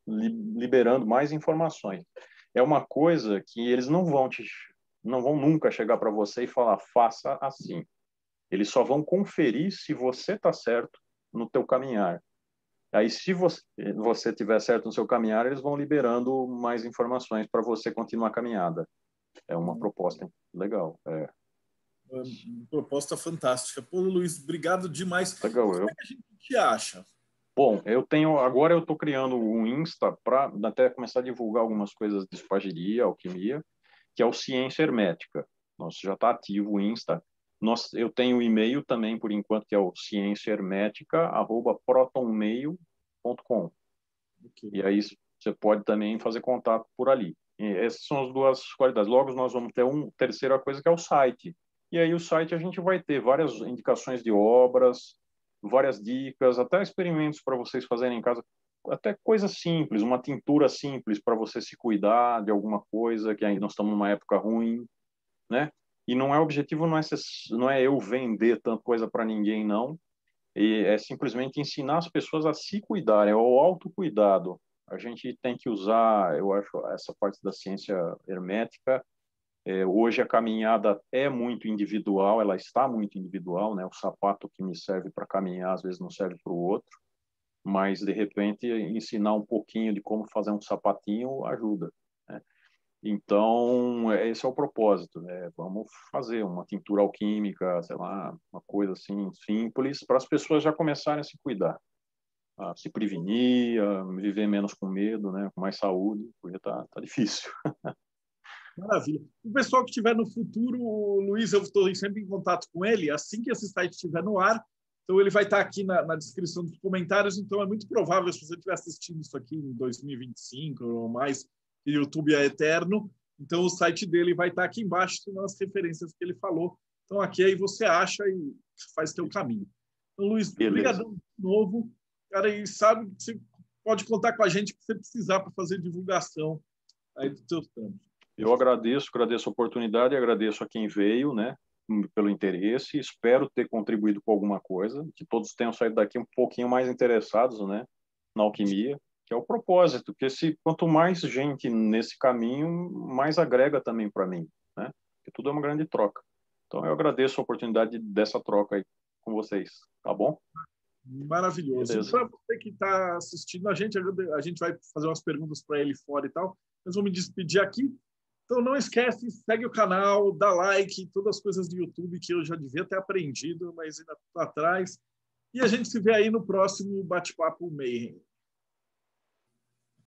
liberando mais informações. É uma coisa que eles não vão nunca chegar para você e falar, faça assim. Eles só vão conferir se você está certo no teu caminhar. Aí, se você tiver certo no seu caminhar, eles vão liberando mais informações para você continuar a caminhada. É uma proposta legal. Uma proposta fantástica. Pô, Luiz, obrigado demais. Legal, Como é que a gente te acha? Bom, agora eu estou criando um Insta para até começar a divulgar algumas coisas de espagiria, alquimia, que é o Ciência Hermética. Nossa, já está ativo o Insta. Eu tenho o e-mail também, por enquanto, que é o cienciahermética@protonmail.com. Okay. E aí você pode também fazer contato por ali. E essas são as duas qualidades. Logo, nós vamos ter uma terceira coisa, que é o site. E aí o site a gente vai ter várias indicações de obras, várias dicas, até experimentos para vocês fazerem em casa, até coisas simples, uma tintura simples para você se cuidar de alguma coisa, que ainda nós estamos numa época ruim, né? E não é objetivo, não é eu vender tanta coisa para ninguém, não. E é simplesmente ensinar as pessoas a se cuidarem, é o autocuidado. A gente tem que usar, eu acho, essa parte da ciência hermética. Hoje a caminhada é muito individual, ela está muito individual, né? O sapato que me serve para caminhar às vezes não serve para o outro, mas de repente ensinar um pouquinho de como fazer um sapatinho ajuda, né? Então esse é o propósito, né? Vamos fazer uma tintura alquímica, sei lá, uma coisa assim simples para as pessoas já começarem a se cuidar, a se prevenir, a viver menos com medo, né? Com mais saúde, porque tá difícil. Maravilha. O pessoal que estiver no futuro, o Luiz, eu estou sempre em contato com ele, assim que esse site estiver no ar, então ele vai estar aqui na descrição dos comentários, então é muito provável, se você estiver assistindo isso aqui em 2025 ou mais, o YouTube é eterno, então o site dele vai estar aqui embaixo, nas referências que ele falou. Então aqui aí você acha e faz teu caminho. Então, Luiz, obrigadão de novo. Cara, e sabe que você pode contar com a gente que você precisar para fazer divulgação aí dos seus campos. Eu agradeço a oportunidade, agradeço a quem veio, né, pelo interesse, espero ter contribuído com alguma coisa, que todos tenham saído daqui um pouquinho mais interessados, né, na alquimia, que é o propósito, que quanto mais gente nesse caminho, mais agrega também para mim, né, porque tudo é uma grande troca. Então eu agradeço a oportunidade dessa troca aí com vocês, tá bom? Maravilhoso. E para você que está assistindo a gente vai fazer umas perguntas para ele fora e tal, mas vou me despedir aqui. Então não esquece, segue o canal, dá like, todas as coisas do YouTube que eu já devia ter aprendido, mas ainda estou atrás. E a gente se vê aí no próximo Bate-Papo Mayhem.